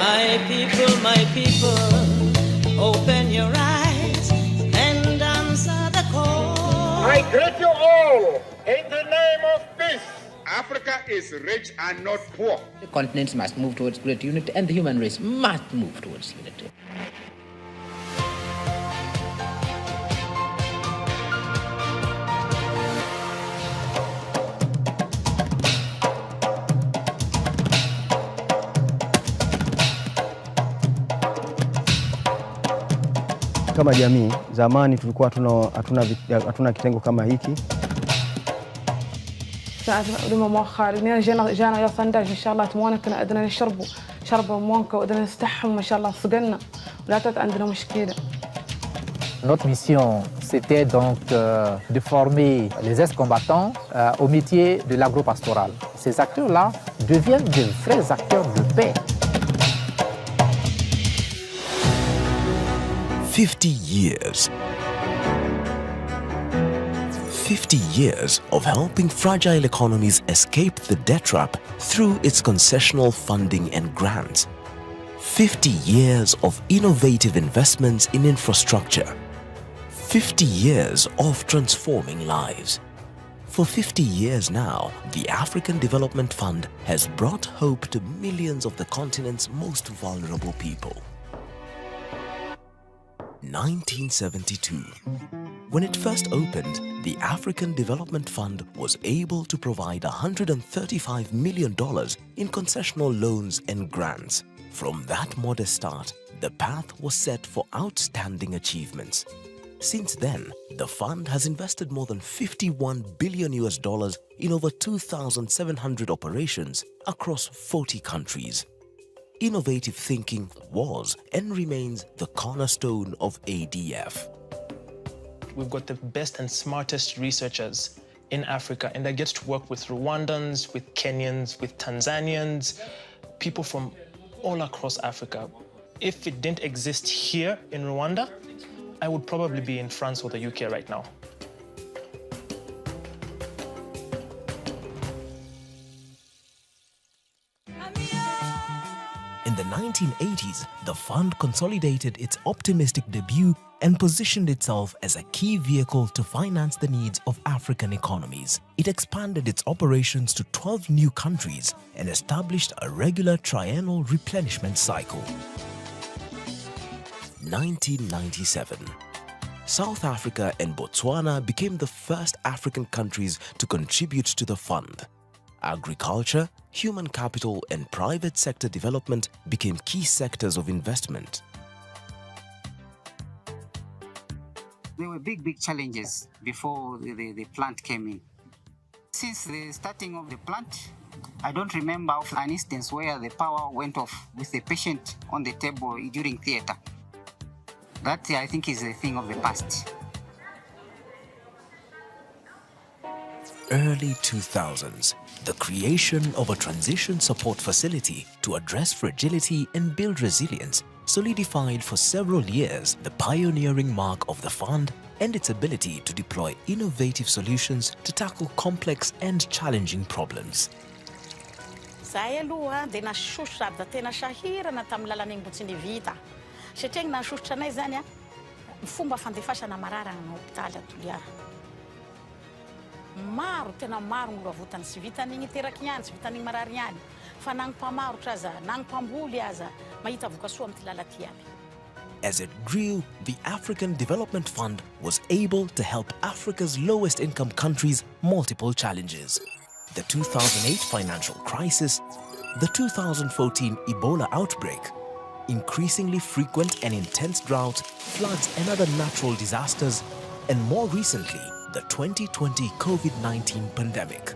my people, open your eyes and answer the call. I greet you all in the name of peace. Africa is rich and not poor. The continents must move towards great unity and the human race must move towards unity. Kama jamii, zamani tulikuwa hatuna kitengo kama hiki. لما مؤخر جانا يا صنداج إن شاء الله تمونا كنا قدرنا شربوا مونكا وقدرنا نستحم ما شاء الله صقلنا ولا عندنا مشكلة. Notre mission, c'était donc de former les ex-combattants au métier de l'agropastoral. Ces acteurs-là deviennent de vrais acteurs de paix. 50 years. 50 years of helping fragile economies escape the debt trap through its concessional funding and grants. 50 years of innovative investments in infrastructure. 50 years of transforming lives. For 50 years now, the African Development Fund has brought hope to millions of the continent's most vulnerable people. 1972. When it first opened, the African Development Fund was able to provide $135 million in concessional loans and grants. From that modest start, the path was set for outstanding achievements. Since then, the fund has invested more than $51 billion in over 2,700 operations across 40 countries. Innovative thinking was and remains the cornerstone of ADF. We've got the best and smartest researchers in Africa, and I get to work with Rwandans, with Kenyans, with Tanzanians, people from all across Africa. If it didn't exist here in Rwanda, I would probably be in France or the UK right now. In the 1980s, the fund consolidated its optimistic debut and positioned itself as a key vehicle to finance the needs of African economies. It expanded its operations to 12 new countries and established a regular triennial replenishment cycle. 1997. South Africa and Botswana became the first African countries to contribute to the fund. Agriculture, human capital, and private sector development became key sectors of investment. There were big challenges before the plant came in. Since the starting of the plant, I don't remember of an instance where the power went off with the patient on the table during theater. That, I think, is a thing of the past. Early 2000s, the creation of a transition support facility to address fragility and build resilience solidified for several years the pioneering mark of the fund and its ability to deploy innovative solutions to tackle complex and challenging problems. Maro tena maro ngrovutany sy vitan'igny terakinyany sy vitan'igny mararinyany fa nangmpamaro traza nangmpamboly aza mahita vokasoa amin'ny lala ty aby. As it grew, the African Development Fund was able to help Africa's lowest income countries multiple challenges. The 2008 financial crisis, the 2014 Ebola outbreak, increasingly frequent and intense drought, floods and other natural disasters, and more recently, the 2020 COVID-19 pandemic.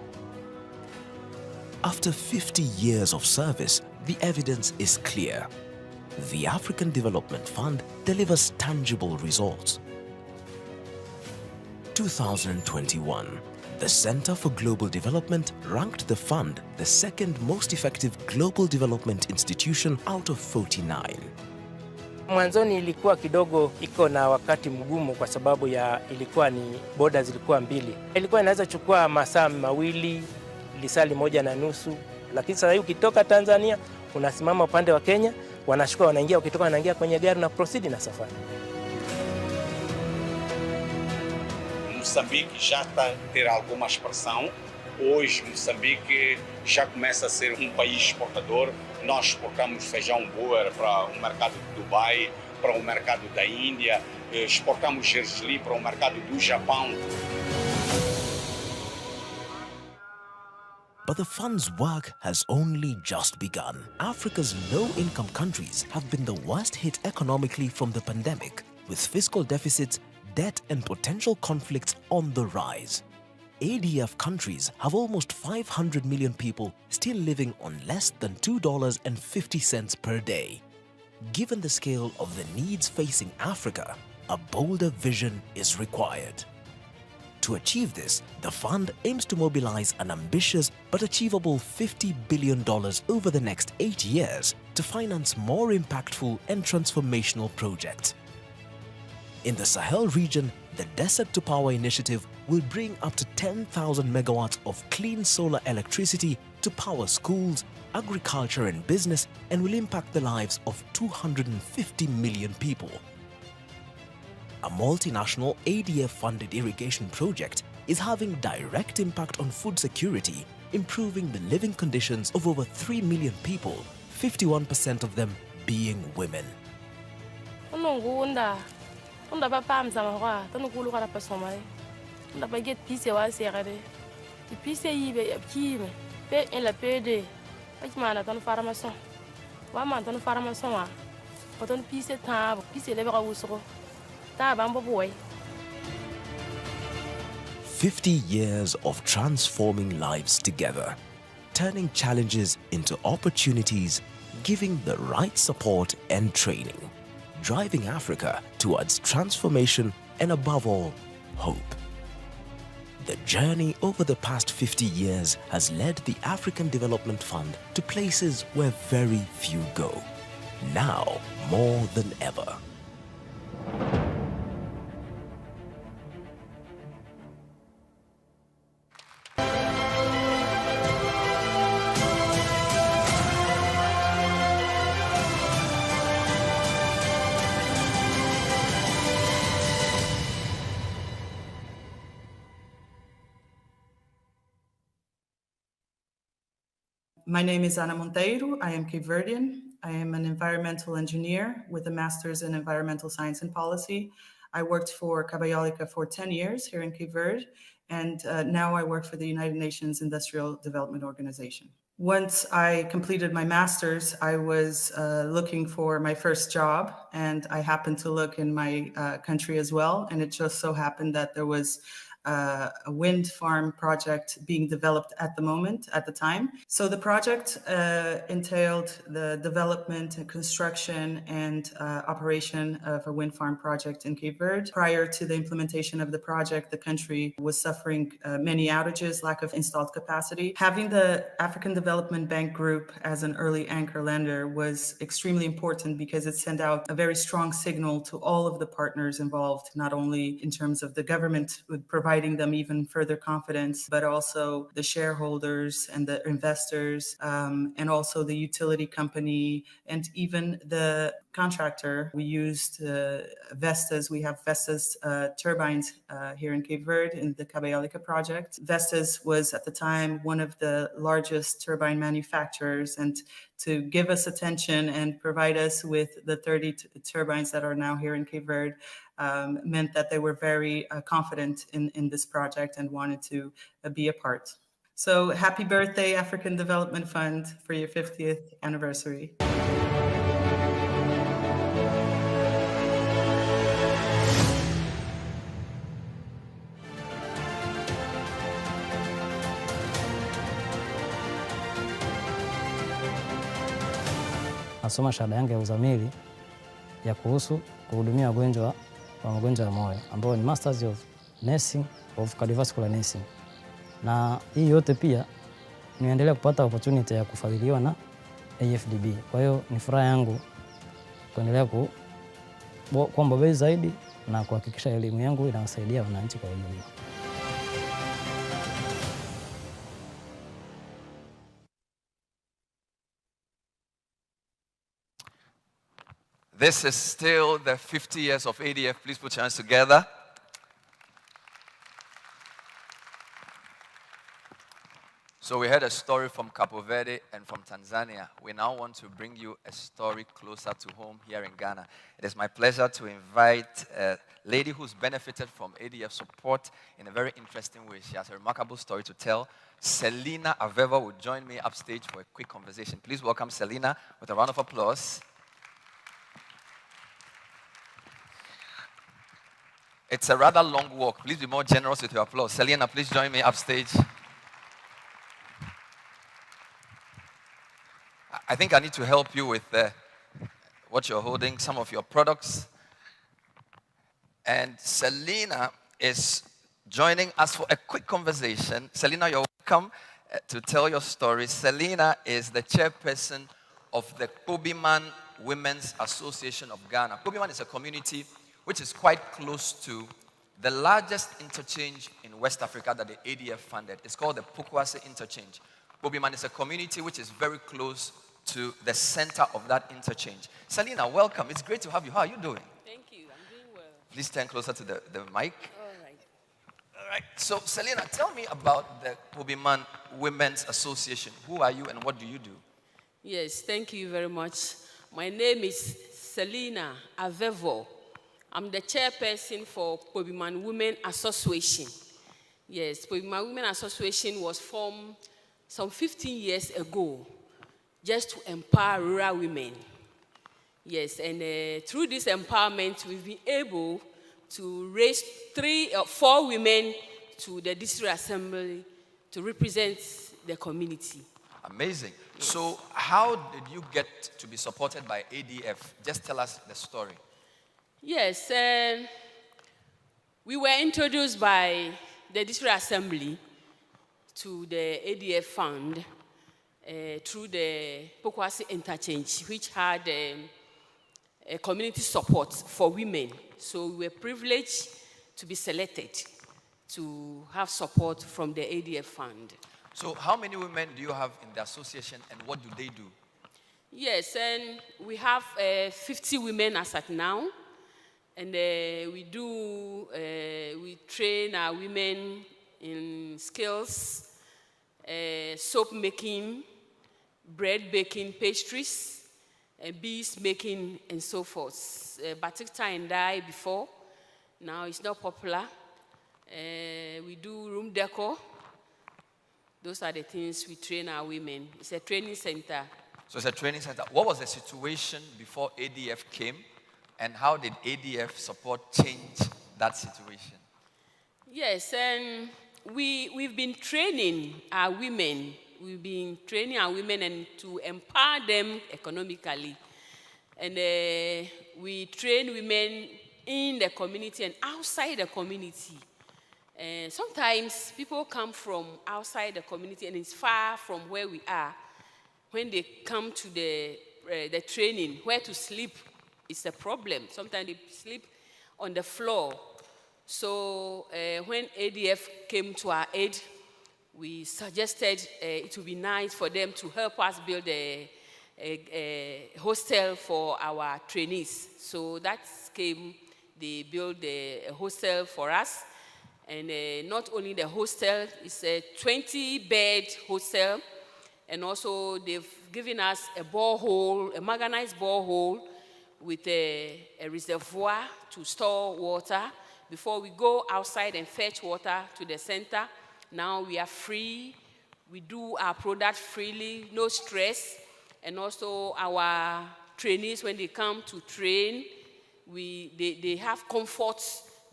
After 50 years of service, the evidence is clear. The African Development Fund delivers tangible results. 2021, the Center for Global Development ranked the fund the second most effective global development institution out of 49. Mwanzoni ilikuwa kidogo iko na wakati mgumu kwa sababu ilikuwa ni boda zilikuwa mbili. Ilikuwa inaweza chukua masaa mawili, lisali 1.5, lakini sasa ukitoka Tanzania unasimama upande wa Kenya wanachukua, wanaingia, ukitoka wanaingia kwenye gari na proceed na safari. Moçambique já está a ter alguma expressão. Hoje, Moçambique já começa a ser um país exportador. Nós exportamos feijão boer para o mercado de Dubai, para o mercado da Índia, exportamos gergelim para o mercado do Japão. But the fund's work has only just begun. Africa's low-income countries have been the worst hit economically from the pandemic, with fiscal deficits, debt and potential conflicts on the rise. ADF countries have almost 500 million people still living on less than $2.50 per day. Given the scale of the needs facing Africa, a bolder vision is required. To achieve this, the fund aims to mobilize an ambitious but achievable $50 billion over the next 8 years to finance more impactful and transformational projects. In the Sahel region, the Desert to Power initiative will bring up to 10,000 megawatts of clean solar electricity to power schools, agriculture and business, and will impact the lives of 250 million people. A multinational ADF-funded irrigation project is having direct impact on food security, improving the living conditions of over 3 million people, 51% of them being women. Unda ba pam sama kwa tanu kulu kala pasomai unda ba get pise wa serade ti pise yibe kime pe en la pede ba kimana tanu faramason wa man tanu faramason wa tanu pise tab pise le ba wuso ta ba mbo boy. 50 years of transforming lives together, turning challenges into opportunities, giving the right support and training, driving Africa towards transformation and, above all, hope. The journey over the past 50 years has led the African Development Fund to places where very few go, now more than ever. My name is Ana Monteiro. I am Cape Verdean. I am an environmental engineer with a master's in environmental science and policy. I worked for Cabayolica for 10 years here in Cape Verde, and now I work for the United Nations Industrial Development Organization. Once I completed my master's, I was looking for my first job, and I happened to look in my country as well, and it just so happened that there was a wind farm project being developed at the time. So the project entailed the development and construction and operation of a wind farm project in Cape Verde. Prior to the implementation of the project, the country was suffering many outages, lack of installed capacity. Having the African Development Bank Group as an early anchor lender was extremely important because it sent out a very strong signal to all of the partners involved, not only in terms of the government providing them even further confidence, but also the shareholders and the investors, and also the utility company, and even the contractor. We used Vestas. We have Vestas turbines here in Cape Verde in the Cabayolica project. Vestas was at the time one of the largest turbine manufacturers, and to give us attention and provide us with the 30 turbines that are now here in Cape Verde meant that they were very confident in this project and wanted to be a part. So happy birthday, African Development Fund, for your 50th anniversary. Nasoma shahada yangu ya uzamili ya kuhusu kuhudumia wagonjwa wa magonjwa ya moyo ambao ni Masters of Nursing of Cardiovascular Nursing. Na hii yote pia niendelea kupata opportunity ya kufadhiliwa na AfDB. Kwa hiyo ni furaha yangu kuendelea kuwa mbobezi zaidi na kuhakikisha elimu yangu inawasaidia wananchi kwa ujumla. This is still the 50 years of ADF. Please put your hands together. So we heard a story from Cape Verde and from Tanzania. We now want to bring you a story closer to home here in Ghana. It is my pleasure to invite a lady who's benefited from ADF support in a very interesting way. She has a remarkable story to tell. Selina Aveva will join me upstage for a quick conversation. Please welcome Selina with a round of applause. It's a rather long walk. Please be more generous with your applause. Selina, please join me upstage. I think I need to help you with what you're holding, some of your products. And Selina is joining us for a quick conversation. Selina, you're welcome to tell your story. Selina is the chairperson of the Kobiman Women's Association of Ghana. Kobiman is a community which is quite close to the largest interchange in West Africa that the ADF funded. It's called the Pukwase Interchange. Kobiman is a community which is very close to the center of that interchange. Selina, welcome. It's great to have you. How are you doing? Thank you. I'm doing well. Please stand closer to the mic. All right. All right. So, Selina, tell me about the Kobiman Women's Association. Who are you and what do you do? Yes, thank you very much. My name is Selina Avevo. I'm the chairperson for Kobiman Women Association. Yes, Kobiman Women Association was formed some 15 years ago just to empower rural women. Yes, and through this empowerment, we've been able to raise 3 or 4 women to the district assembly to represent the community. Amazing. Yes. So how did you get to be supported by ADF? Just tell us the story. Yes, we were introduced by the district assembly to the ADF fund through the Pukwase Interchange, which had a community support for women. So we were privileged to be selected to have support from the ADF fund. So how many women do you have in the association and what do they do? Yes, and we have 50 women as at now. And we train our women in skills, soap making, bread baking, pastries, beads making, and so forth. Batik tie and dye before, now it's not popular. We do room decor. Those are the things we train our women. It's a training center. So it's a training center. What was the situation before ADF came? And how did ADF support change that situation? Yes, and we've been training our women. We've been training our women and to empower them economically. And we train women in the community and outside the community. Sometimes people come from outside the community and it's far from where we are. When they come to the training, where to sleep, it's a problem. Sometimes they sleep on the floor. So when ADF came to our aid, we suggested it would be nice for them to help us build a hostel for our trainees. So that came, they built a hostel for us. And not only the hostel, it's a 20-bed hostel. And also they've given us a borehole, a manganese borehole, with a reservoir to store water. Before we go outside and fetch water to the center, now we are free. We do our product freely, no stress. And also our trainees, when they come to train, they have comfort,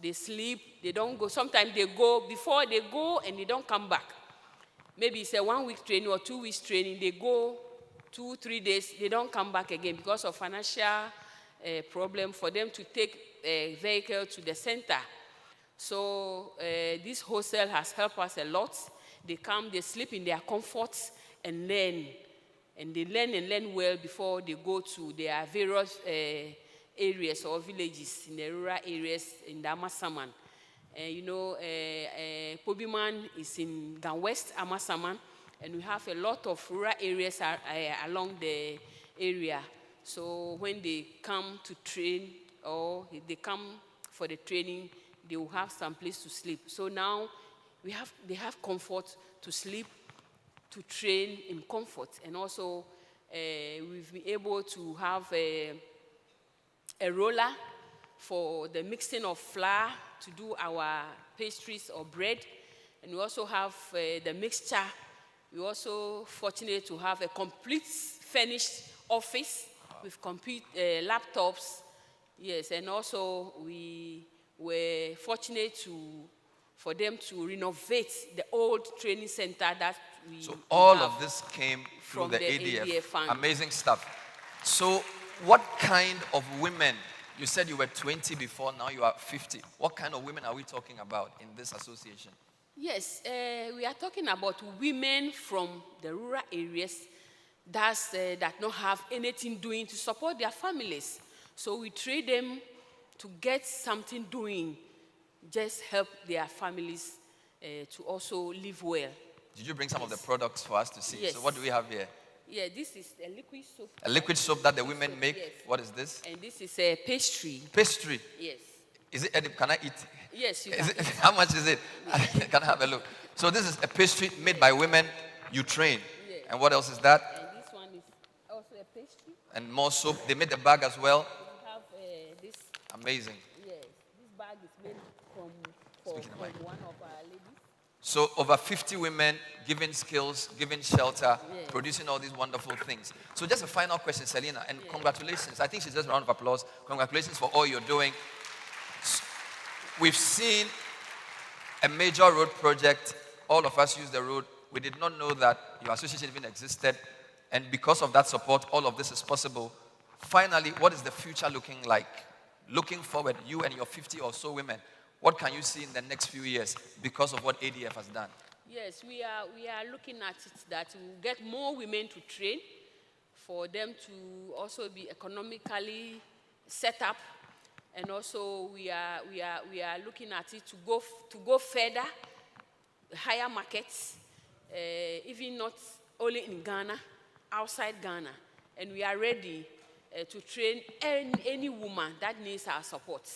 they sleep, they don't go. Sometimes they go, before they go and they don't come back. Maybe it's a 1-week training or 2 weeks training, they go 2-3 days, they don't come back again because of financial problem for them to take a vehicle to the center. So this hostel has helped us a lot. They come, they sleep in their comforts and learn. And they learn and learn well before they go to their various areas or villages in the rural areas in the Amasaman. Kobiman is in Gan West, Amasaman, and we have a lot of rural areas along the area. So when they come to train or they come for the training, they will have some place to sleep. So now they have comfort to sleep, to train in comfort. And also we've been able to have a roller for the mixing of flour to do our pastries or bread. And we also have the mixture. We're also fortunate to have a complete furnished office with laptops. Yes, and also we were fortunate for them to renovate the old training center that we So all have of this came through from the ADF. fund. Amazing stuff. So what kind of women, you said you were 20 before, now you are 50. What kind of women are we talking about in this association? Yes, we are talking about women from the rural areas that don't have anything doing to support their families. So we train them to get something doing, just help their families to also live well. Did you bring some of the products for us to see? Yes. So what do we have here? Yeah, this is a liquid soap. A liquid soap that the women make. Yes. What is this? And this is a pastry. Pastry. Yes. Is it edible? Can I eat? Yes, you Is can. it, how much is it? Can I have a look? So this is a pastry made by women you train. Yes. And what else is that? And this one is also a pastry. And more soap. They made the bag as well. We have this. Amazing. Yes, this bag is made from one of our ladies. So over 50 women giving skills, giving shelter, Yes. producing all these wonderful things. So just a final question, Selina, and congratulations. I think she deserves a round of applause. Congratulations for all you're doing. We've seen a major road project. All of us use the road. We did not know that your association even existed. And because of that support, all of this is possible. Finally, what is the future looking like? Looking forward, you and your 50 or so women, what can you see in the next few years because of what ADF has done? Yes, we are looking at it that we will get more women to train, for them to also be economically set up, and also we are looking at it to go further, higher markets, even not only in Ghana, outside Ghana, and we are ready to train any woman that needs our support.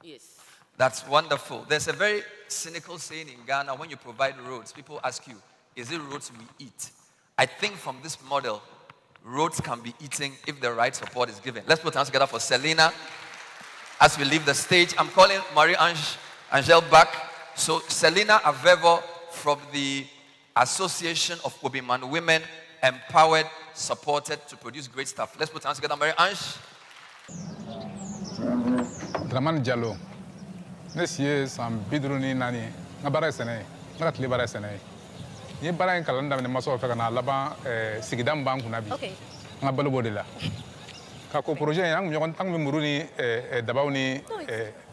Yes. That's wonderful. There's a very cynical saying in Ghana, when you provide roads, people ask you, is it roads we eat? I think from this model, roads can be eaten if the right support is given. Let's put hands together for Selina as we leave the stage. I'm calling Marie-Angèle back. So Selina Avevo from the Association of Kobiman Women, empowered, supported to produce great stuff. Let's put hands together, Marie-Ange. Draman Jallo. This year, some bidruni nani, Nabarasene, not Libarasene. Ye Baran Calanda and Maso Fagana, Laba, Sigidam Bank Nabi. Okay. Nabalobodilla. Kako projet yang yon tang muruni dabauni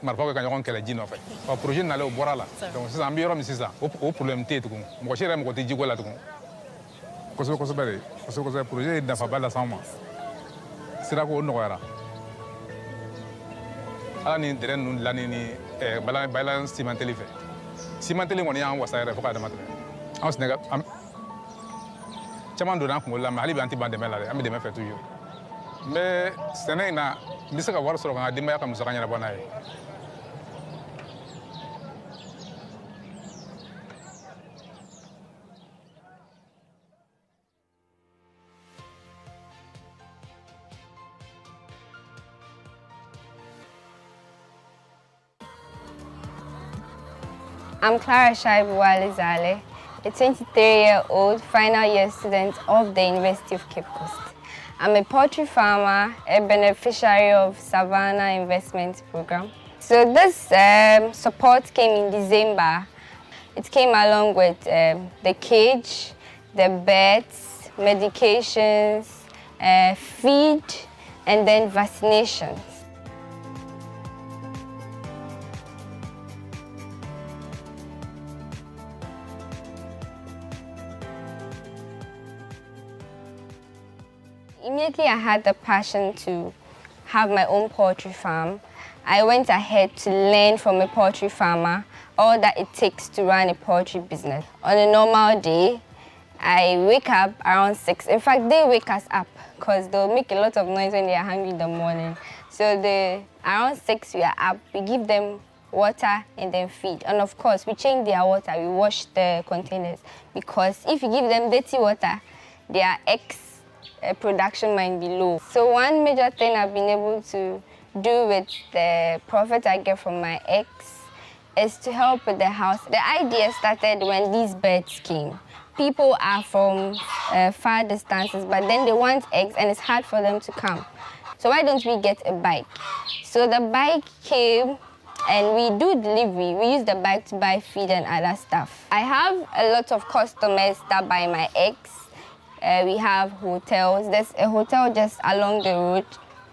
marfoka kan yon kala jino fa. O projet na le borala. Donc c'est ambioro misisa. O problème tetu ko. Mo chere mo ti jigola to ko. Koso bare. Koso projet da fa bala sama. Sira ko no yara. Ala ni deren nun lani ni balance cimenteli fe. Cimenteli ngoni yan wasa yara foka da matre. An snega am chaman do na ko la mali bi anti bande melare am de me fe tuyo. Mais sene na bisa ka war soro nga dimba ka musaka nyana bona yi. I'm Clara Shaibu Walizale, a 23-year-old final year student of the University of Cape Coast. I'm a poultry farmer, a beneficiary of Savannah Investment Program. So this support came in December. It came along with the cage, the beds, medications, feed, and then vaccinations. Immediately I had the passion to have my own poultry farm. I went ahead to learn from a poultry farmer all that it takes to run a poultry business. On a normal day, I wake up around 6. In fact, they wake us up because they'll make a lot of noise when they are hungry in the morning. So around 6 we are up, we give them water and then feed. And of course, we change their water, we wash the containers. Because if you give them dirty water, their eggs production might be low. So one major thing I've been able to do with the profit I get from my eggs is to help with the house. The idea started when these birds came. People are from far distances, but then they want eggs and it's hard for them to come. So why don't we get a bike? So the bike came and we do delivery. We use the bike to buy feed and other stuff. I have a lot of customers that buy my eggs. We have hotels. There's a hotel just along the road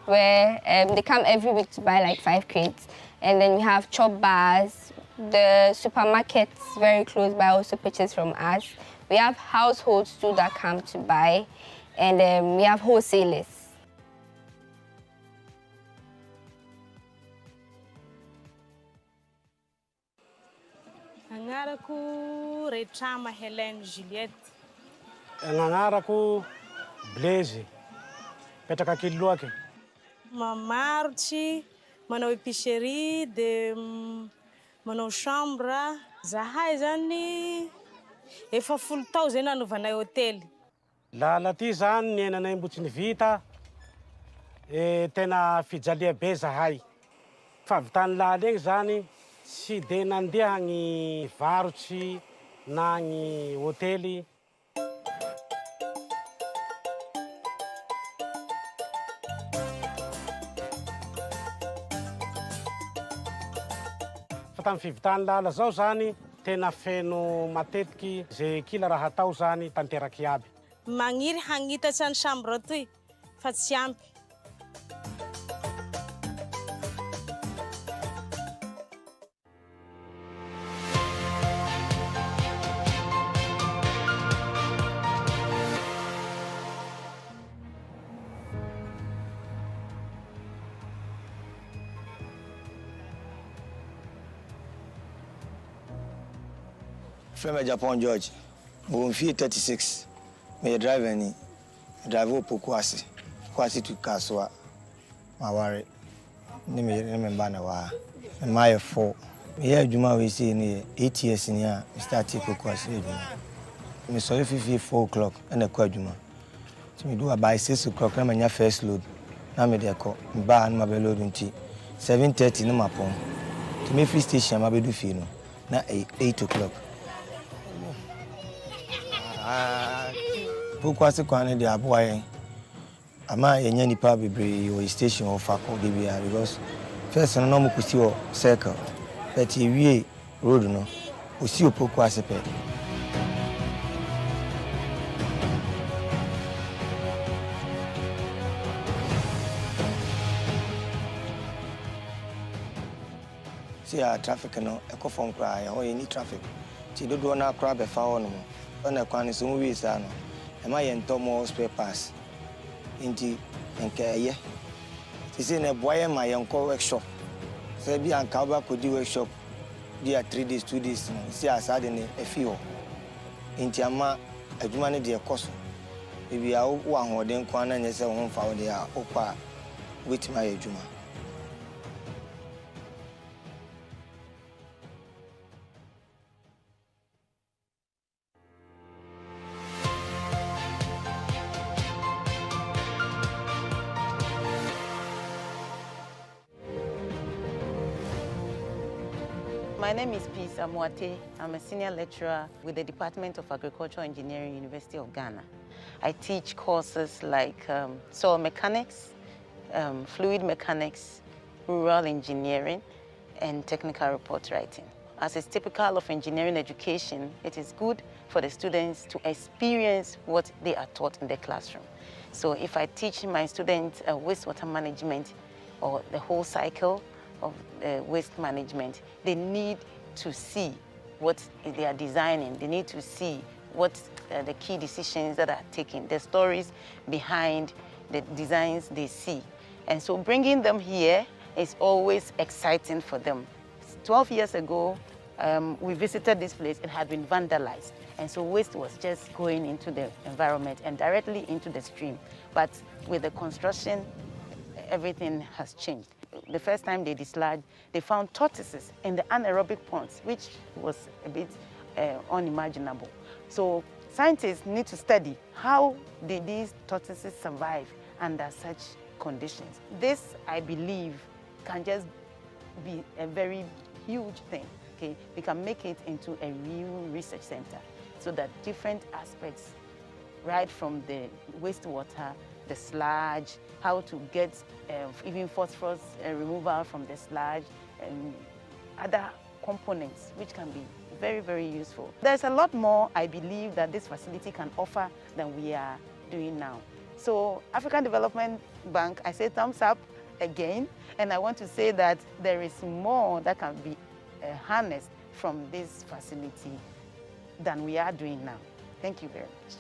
where they come every week to buy like 5 crates. And then we have chop bars. The supermarkets very close by also purchase from us. We have households too that come to buy. And we have wholesalers. Agnarako Retrama Hélène Juliette. Agnarako Blaise. Petraka Kiloake. Mamarotry, manao épicerie, de manao chambre. Zahay zany efa 10 tao zay nanovanay hôtely. Lala ty zany nenanay mbo tsy nivita. Tena fijalia be zahay. Fahavitany lala egny zany tsy de nandeha gny varotry na gny hôtely. Fa tamin'ny fivitany lala zao zany tena feno matetiky zay kila raha atao zany tanteraky aby. Magniry hagnitatsy any chambre toy fa tsy ampy. From Japan, George. I'm 36. I'm driving. I drive up Kwasi. Kwasi to Kaswa. I worry. I'm my 4. Here, Juma, we see 8 years in here. We started to Kwasi. I'm sorry, 4 o'clock and a Kwajuma. So we do about 6 o'clock. I'm your first load. Now I'm there. I'm bar and my load until 7:30 in my phone. To me, free station, I'm do fino. Now 8 o'clock. Pokwasi kwane de aboye ama yenye nipa bebre o station of Fako Debia because first no mo kusi o circle but we road no osi opokwasi pe see traffic no eko form cry o any traffic ti dodo na kra be fa ono mo ona kwane so mo wi sa no e ma ye nto mo spare pass inti enkaye ti se ne boye ma ye nko workshop se bi anka ba ko di workshop dia 3 days 2 days no si asade ne efi ho inti ama adwuma ne de ekoso e bi a wo ahoden kwa na nye se wo mfa wo de a okwa wetima ye adwuma. My name is Peace Amuate. I'm a senior lecturer with the Department of Agricultural Engineering, University of Ghana. I teach courses like soil mechanics, fluid mechanics, rural engineering, and technical report writing. As is typical of engineering education, it is good for the students to experience what they are taught in the classroom. So if I teach my students wastewater management or the whole cycle of waste management, they need to see what they are designing. They need to see what the key decisions that are taken, the stories behind the designs they see. And so bringing them here is always exciting for them. 12 years ago, we visited this place, it had been vandalized. And so waste was just going into the environment and directly into the stream. But with the construction, everything has changed. The first time they dislodged, they found tortoises in the anaerobic ponds, which was a bit unimaginable. So scientists need to study how did these tortoises survive under such conditions. This, I believe, can just be a very huge thing. Okay? We can make it into a real research center so that different aspects, right from the wastewater, the sludge, how to get even phosphorus removal from the sludge, and other components which can be very, very useful. There's a lot more, I believe, that this facility can offer than we are doing now. So African Development Bank, I say thumbs up again, and I want to say that there is more that can be harnessed from this facility than we are doing now. Thank you very much.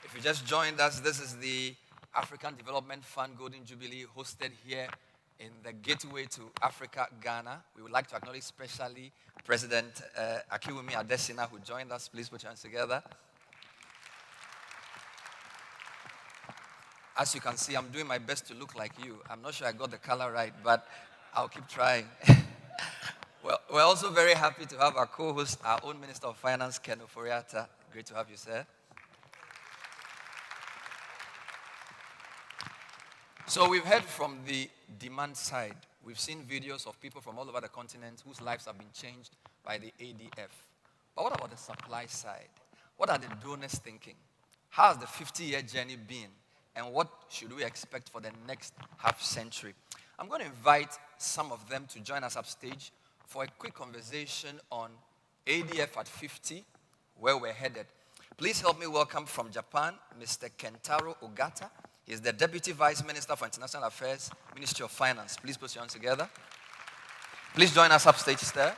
If you just joined us, this is the African Development Fund Golden Jubilee hosted here in the Gateway to Africa, Ghana. We would like to acknowledge especially President Akiwumi Adesina, who joined us. Please put your hands together. As you can see, I'm doing my best to look like you. I'm not sure I got the color right, but I'll keep trying. Well, we're also very happy to have our co-host, our own Minister of Finance, Ken Ofori-Atta. Great to have you, sir. So we've heard from the demand side. We've seen videos of people from all over the continent whose lives have been changed by the ADF. But what about the supply side? What are the donors thinking? How has the 50-year journey been? And what should we expect for the next half century? I'm going to invite some of them to join us upstage for a quick conversation on ADF at 50, where we're headed. Please help me welcome from Japan, Mr. Kentaro Ogata. He is the Deputy Vice Minister for International Affairs, Ministry of Finance. Please put your hands together. Please join us upstage, sir.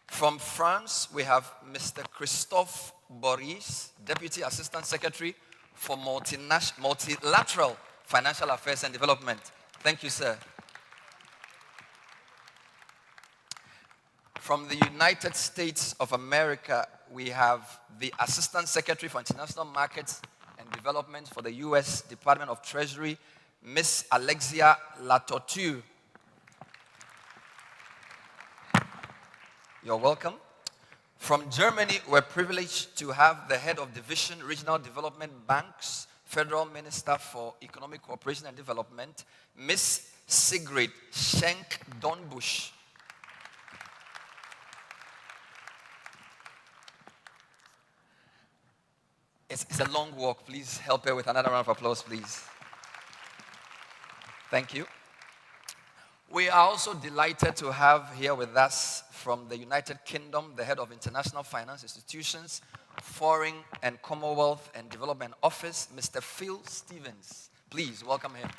From France, we have Mr. Christophe Boris, Deputy Assistant Secretary for Multilateral Financial Affairs and Development. Thank you, sir. From the United States of America, we have the Assistant Secretary for International Markets and Development for the U.S. Department of Treasury, Ms. Alexia Latotur. You're welcome. From Germany, we're privileged to have the head of Division Regional Development Banks, Federal Minister for Economic Cooperation and Development, Ms. Sigrid Schenk-Dornbusch. It's a long walk. Please help her with another round of applause, please. Thank you. We are also delighted to have here with us from the United Kingdom, the head of International Finance Institutions, Foreign and Commonwealth and Development Office, Mr. Phil Stevens. Please welcome him.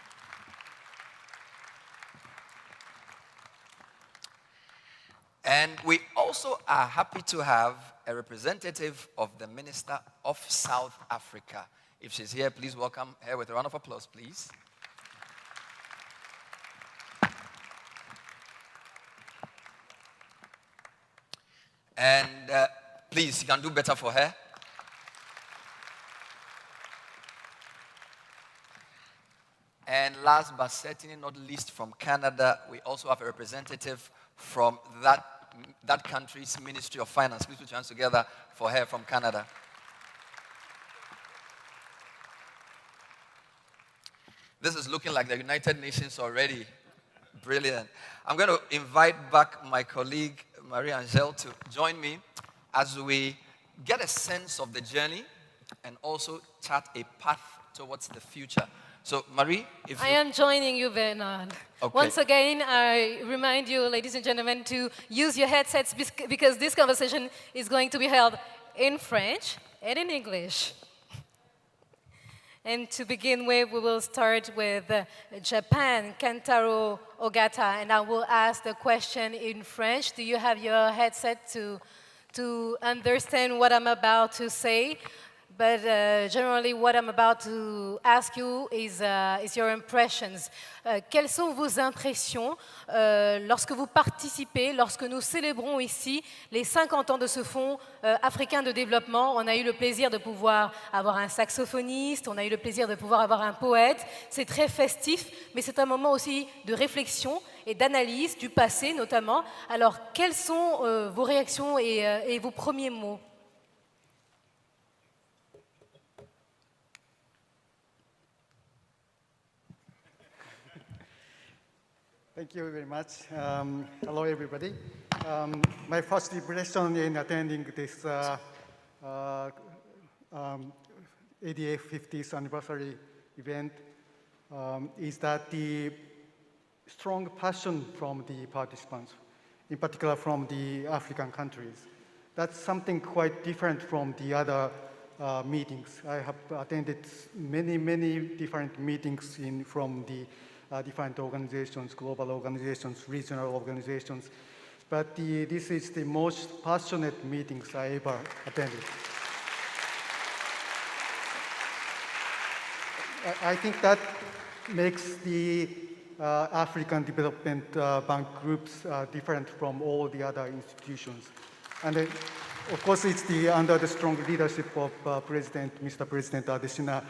And we also are happy to have a representative of the Minister of South Africa. If she's here, please welcome her with a round of applause, please. And please, you can do better for her. And last but certainly not least, from Canada, we also have a representative from that country's Ministry of Finance. Please put your hands together for her from Canada. This is looking like the United Nations already. Brilliant. I'm going to invite back my colleague, Marie-Angèle, to join me as we get a sense of the journey and also chart a path towards the future. So, Marie, if I am joining you, Bernard. Okay. Once again, I remind you, ladies and gentlemen, to use your headsets because this conversation is going to be held in French and in English. And to begin with, we will start with Japan, Kentaro Ogata, and I will ask the question in French. Do you have your headset to understand what I'm about to say? But generally, what I'm about to ask you is your impressions. Quelles sont vos impressions lorsque vous participez, lorsque nous célébrons ici les 50 ans de ce Fonds africain de développement? On a eu le plaisir de pouvoir avoir un saxophoniste, on a eu le plaisir de pouvoir avoir un poète. C'est très festif, mais c'est un moment aussi de réflexion et d'analyse du passé notamment. Alors, quelles sont vos réactions et vos premiers mots? Thank you very much. Hello, everybody. My first impression in attending this ADF 50th anniversary event is that the strong passion from the participants, in particular from the African countries. That's something quite different from the other meetings. I have attended many different meetings from the different organizations, global organizations, regional organizations. But this is the most passionate meetings I ever attended. I think that makes the African Development Bank groups different from all the other institutions. And of course, it's under the strong leadership of Mr. President Adesina.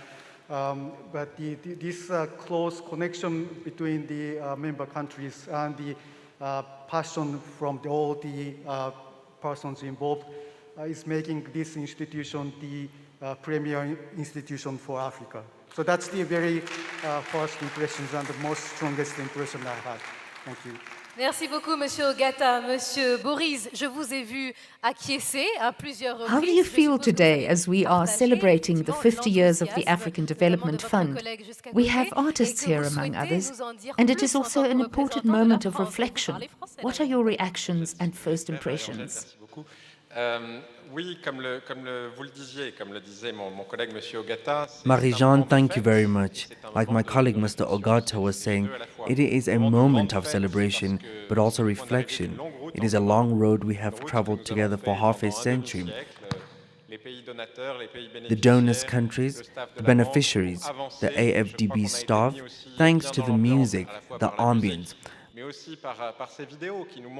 But this close connection between the member countries and the passion from all the persons involved is making this institution the premier institution for Africa. So that's the very first impressions and the most strongest impression I had. Thank you. Merci beaucoup, Monsieur Ogata. Monsieur Boris, je vous ai vu acquiescer à plusieurs reprises. How do you feel today as we are celebrating the 50 years of the African Development Fund? We have artists here, among others, and it is also an important moment of reflection. What are your reactions and first impressions? Oui, comme vous le disiez, comme le disait mon collègue Monsieur Ogata. Marie-Jeanne, thank you very much. Like my colleague Mr. Ogata was saying, it is a moment of celebration, but also reflection. It is a long road we have traveled together for half a century. The donors' countries, the beneficiaries, the AfDB staff, thanks to the music, the ambience.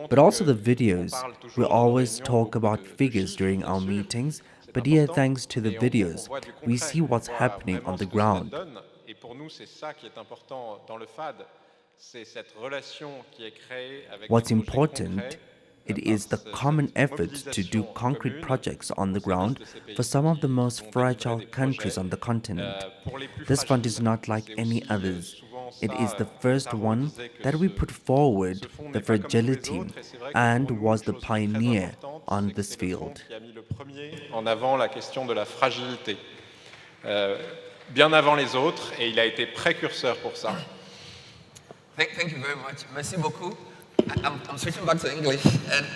But also the videos. We always talk about figures during our meetings, but here, thanks to the videos, we see what's happening on the ground. What's important, it is the common efforts to do concrete projects on the ground for some of the most fragile countries on the continent. This fund is not like any others. It is the first one that we put forward the fragility and was the pioneer on this field. En avant la question de la fragilité, bien avant les autres, et il a été précurseur pour ça. Thank you very much. Merci beaucoup. I'm switching back to English, and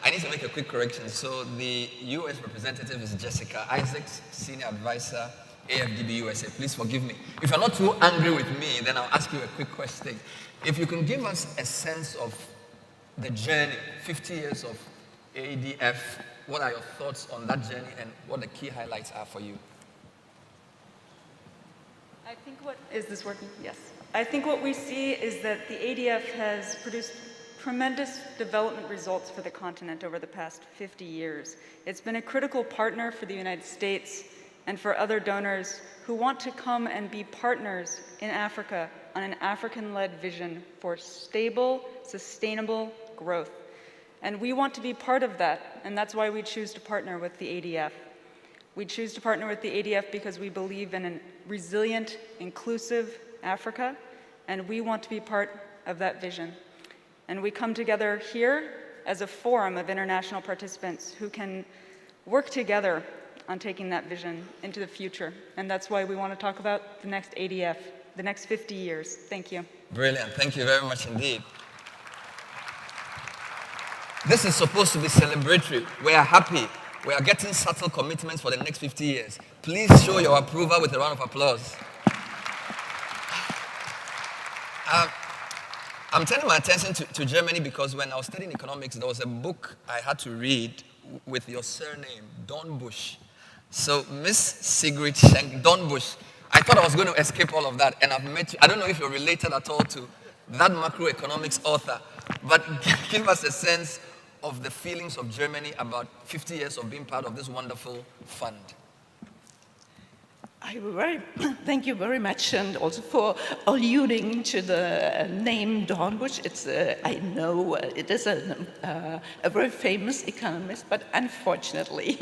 I need to make a quick correction. So the U.S. representative is Jessica Isaacs, Senior Advisor, AfDB USA. Please forgive me. If you're not too angry with me, then I'll ask you a quick question. If you can give us a sense of the journey, 50 years of ADF, what are your thoughts on that journey and what the key highlights are for you? I think is this working? Yes. I think what we see is that the ADF has produced tremendous development results for the continent over the past 50 years. It's been a critical partner for the United States and for other donors who want to come and be partners in Africa on an African-led vision for stable, sustainable growth. And we want to be part of that, and that's why we choose to partner with the ADF. We choose to partner with the ADF because we believe in a resilient, inclusive Africa, and we want to be part of that vision. And we come together here as a forum of international participants who can work together on taking that vision into the future. And that's why we want to talk about the next ADF, the next 50 years. Thank you. Brilliant. Thank you very much indeed. This is supposed to be celebratory. We are happy. We are getting subtle commitments for the next 50 years. Please show your approval with a round of applause. I'm turning my attention to Germany because when I was studying economics, there was a book I had to read with your surname, Dornbusch. So Miss Sigrid Schenk Dornbusch, I thought I was going to escape all of that, and I've met you. I don't know if you're related at all to that macroeconomics author, but give us a sense of the feelings of Germany about 50 years of being part of this wonderful fund. Thank you very much, and also for alluding to the name Dornbusch. It's I know it is a very famous economist, but unfortunately,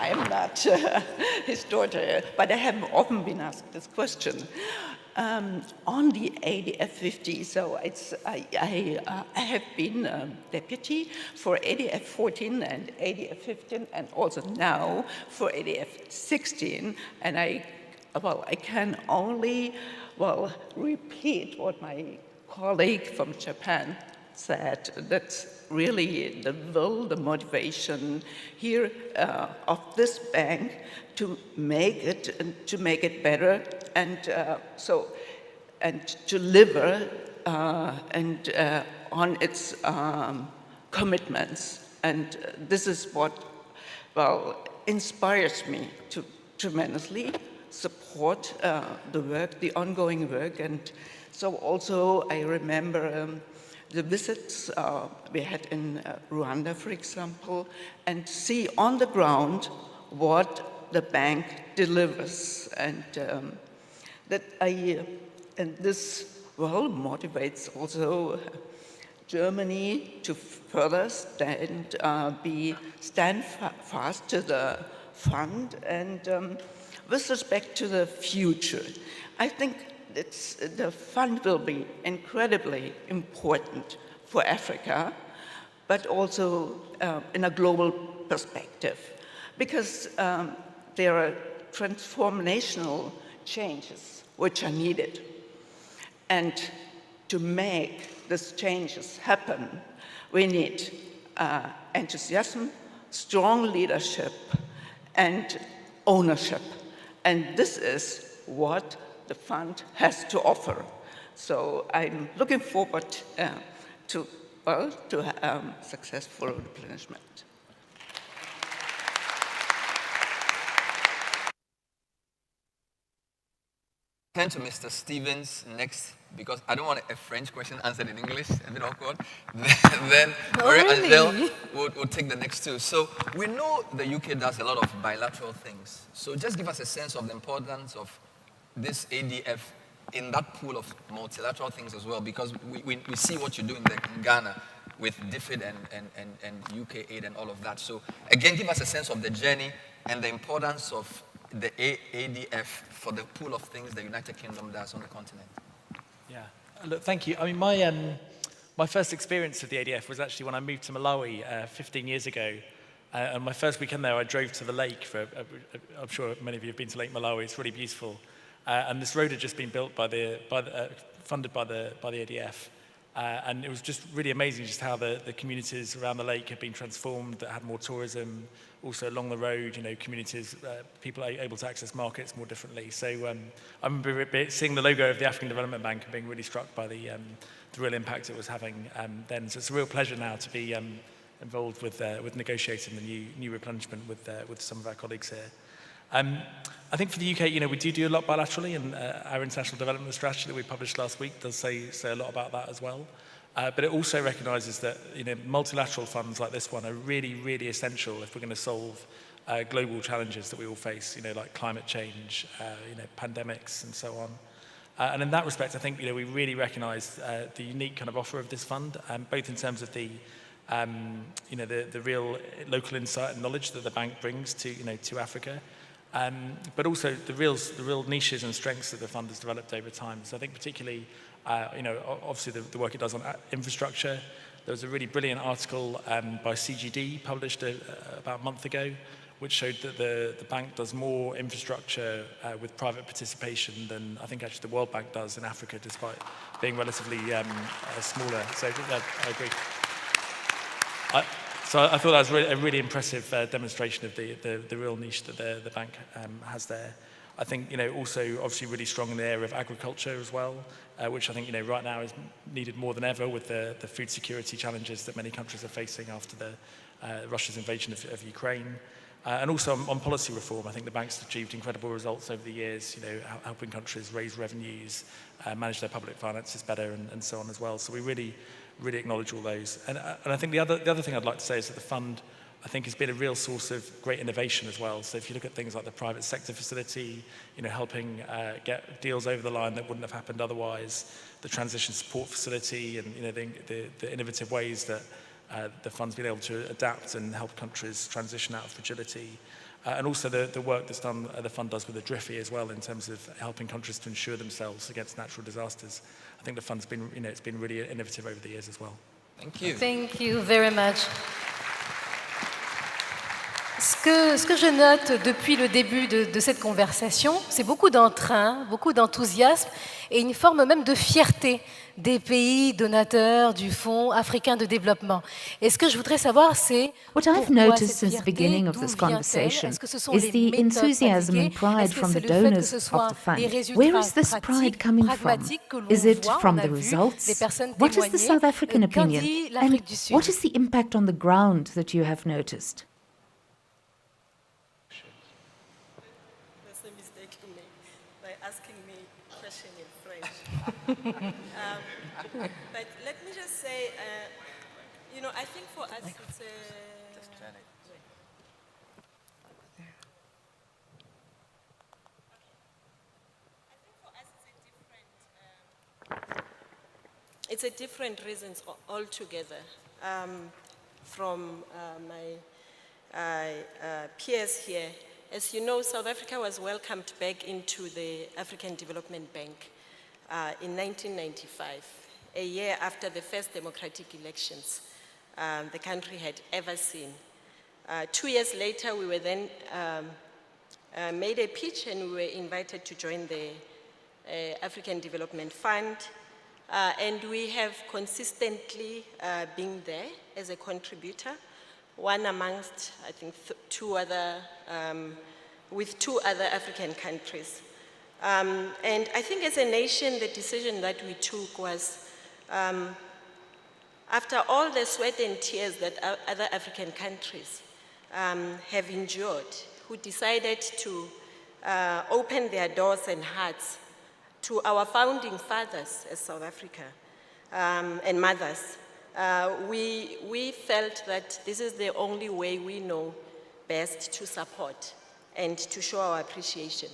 I am not his daughter. But I have often been asked this question. On the ADF 50, so I have been deputy for ADF 14 and ADF 15, and also now for ADF 16, and I can only, repeat what my colleague from Japan said. That's really the will, the motivation here of this bank to make it better, and and deliver on its commitments. And this is what inspires me to tremendously support the work, the ongoing work. And so also I remember the visits we had in Rwanda, for example, and see on the ground what the bank delivers, and this motivates also Germany to further stand fast to the fund. And with respect to the future, I think the fund will be incredibly important for Africa, but also in a global perspective, because there are transformational changes which are needed. And to make these changes happen, we need enthusiasm, strong leadership, and ownership. And this is what the fund has to offer. So I'm looking forward to successful replenishment. Turn to Mr. Stevens next, because I don't want a French question answered in English, a bit awkward. Then Angel will take the next two. So we know the UK does a lot of bilateral things. So just give us a sense of the importance of this ADF in that pool of multilateral things as well, because we see what you do in Ghana with DFID and UK aid and all of that. So again, give us a sense of the journey and the importance of the ADF for the pool of things the United Kingdom does on the continent. Yeah, look, thank you. I mean, my first experience of the ADF was actually when I moved to Malawi 15 years ago. And my first weekend there, I drove to the lake. I'm sure many of you have been to Lake Malawi. It's really beautiful. And this road had just been built funded by the ADF. And it was just really amazing just how the communities around the lake had been transformed, that had more tourism. Also along the road, communities, people are able to access markets more differently. So I remember seeing the logo of the African Development Bank and being really struck by the real impact it was having then. So it's a real pleasure now to be involved with negotiating the new replenishment with some of our colleagues here. I think for the UK, we do a lot bilaterally, and our international development strategy that we published last week does say a lot about that as well. But it also recognises that multilateral funds like this one are really, really essential if we're going to solve global challenges that we all face, like climate change, pandemics, and so on. And in that respect, I think we really recognise the unique kind of offer of this fund, both in terms of the real local insight and knowledge that the bank brings to Africa. But also the real niches and strengths that the fund has developed over time. So I think particularly, obviously the work it does on infrastructure. There was a really brilliant article by CGD published about a month ago, which showed that the bank does more infrastructure with private participation than I think actually the World Bank does in Africa, despite being relatively smaller. So I agree. So I thought that was a really impressive demonstration of the real niche that the bank has there. I think, also obviously really strong in the area of agriculture as well, which I think, right now is needed more than ever with the food security challenges that many countries are facing after Russia's invasion of Ukraine. And also on policy reform, I think the bank's achieved incredible results over the years, helping countries raise revenues, manage their public finances better, and so on as well. So we really acknowledge all those. And I think the other thing I'd like to say is that the fund, I think, has been a real source of great innovation as well. So if you look at things like the private sector facility, helping get deals over the line that wouldn't have happened otherwise, the transition support facility, and the innovative ways that the fund's been able to adapt and help countries transition out of fragility. And also the work that's done, the fund does with the DRIFI as well, in terms of helping countries to insure themselves against natural disasters. I think the fund's been, it's been really innovative over the years as well. Thank you. Thank you very much. Ce que je note depuis le début de cette conversation, c'est beaucoup d'entrain, beaucoup d'enthousiasme et une forme même de fierté des pays donateurs du Fonds africain de développement. Et ce que je voudrais savoir, c'est what I've noticed since the beginning of this conversation is the enthusiasm and pride from the donors of the fund. Where is this pride coming from? Is it from the results? What is the South African opinion? And what is the impact on the ground that you have noticed? But let me just say, I think for us it's it's a different reasons altogether from my peers here. As you know, South Africa was welcomed back into the African Development Bank in 1995, a year after the first democratic elections the country had ever seen. 2 years later, we were then made a pitch and we were invited to join the African Development Fund. And we have consistently been there as a contributor, one amongst, I think, with two other African countries. And I think as a nation, the decision that we took was, after all the sweat and tears that other African countries have endured, who decided to open their doors and hearts to our founding fathers as South Africa and mothers, we felt that this is the only way we know best to support and to show our appreciation.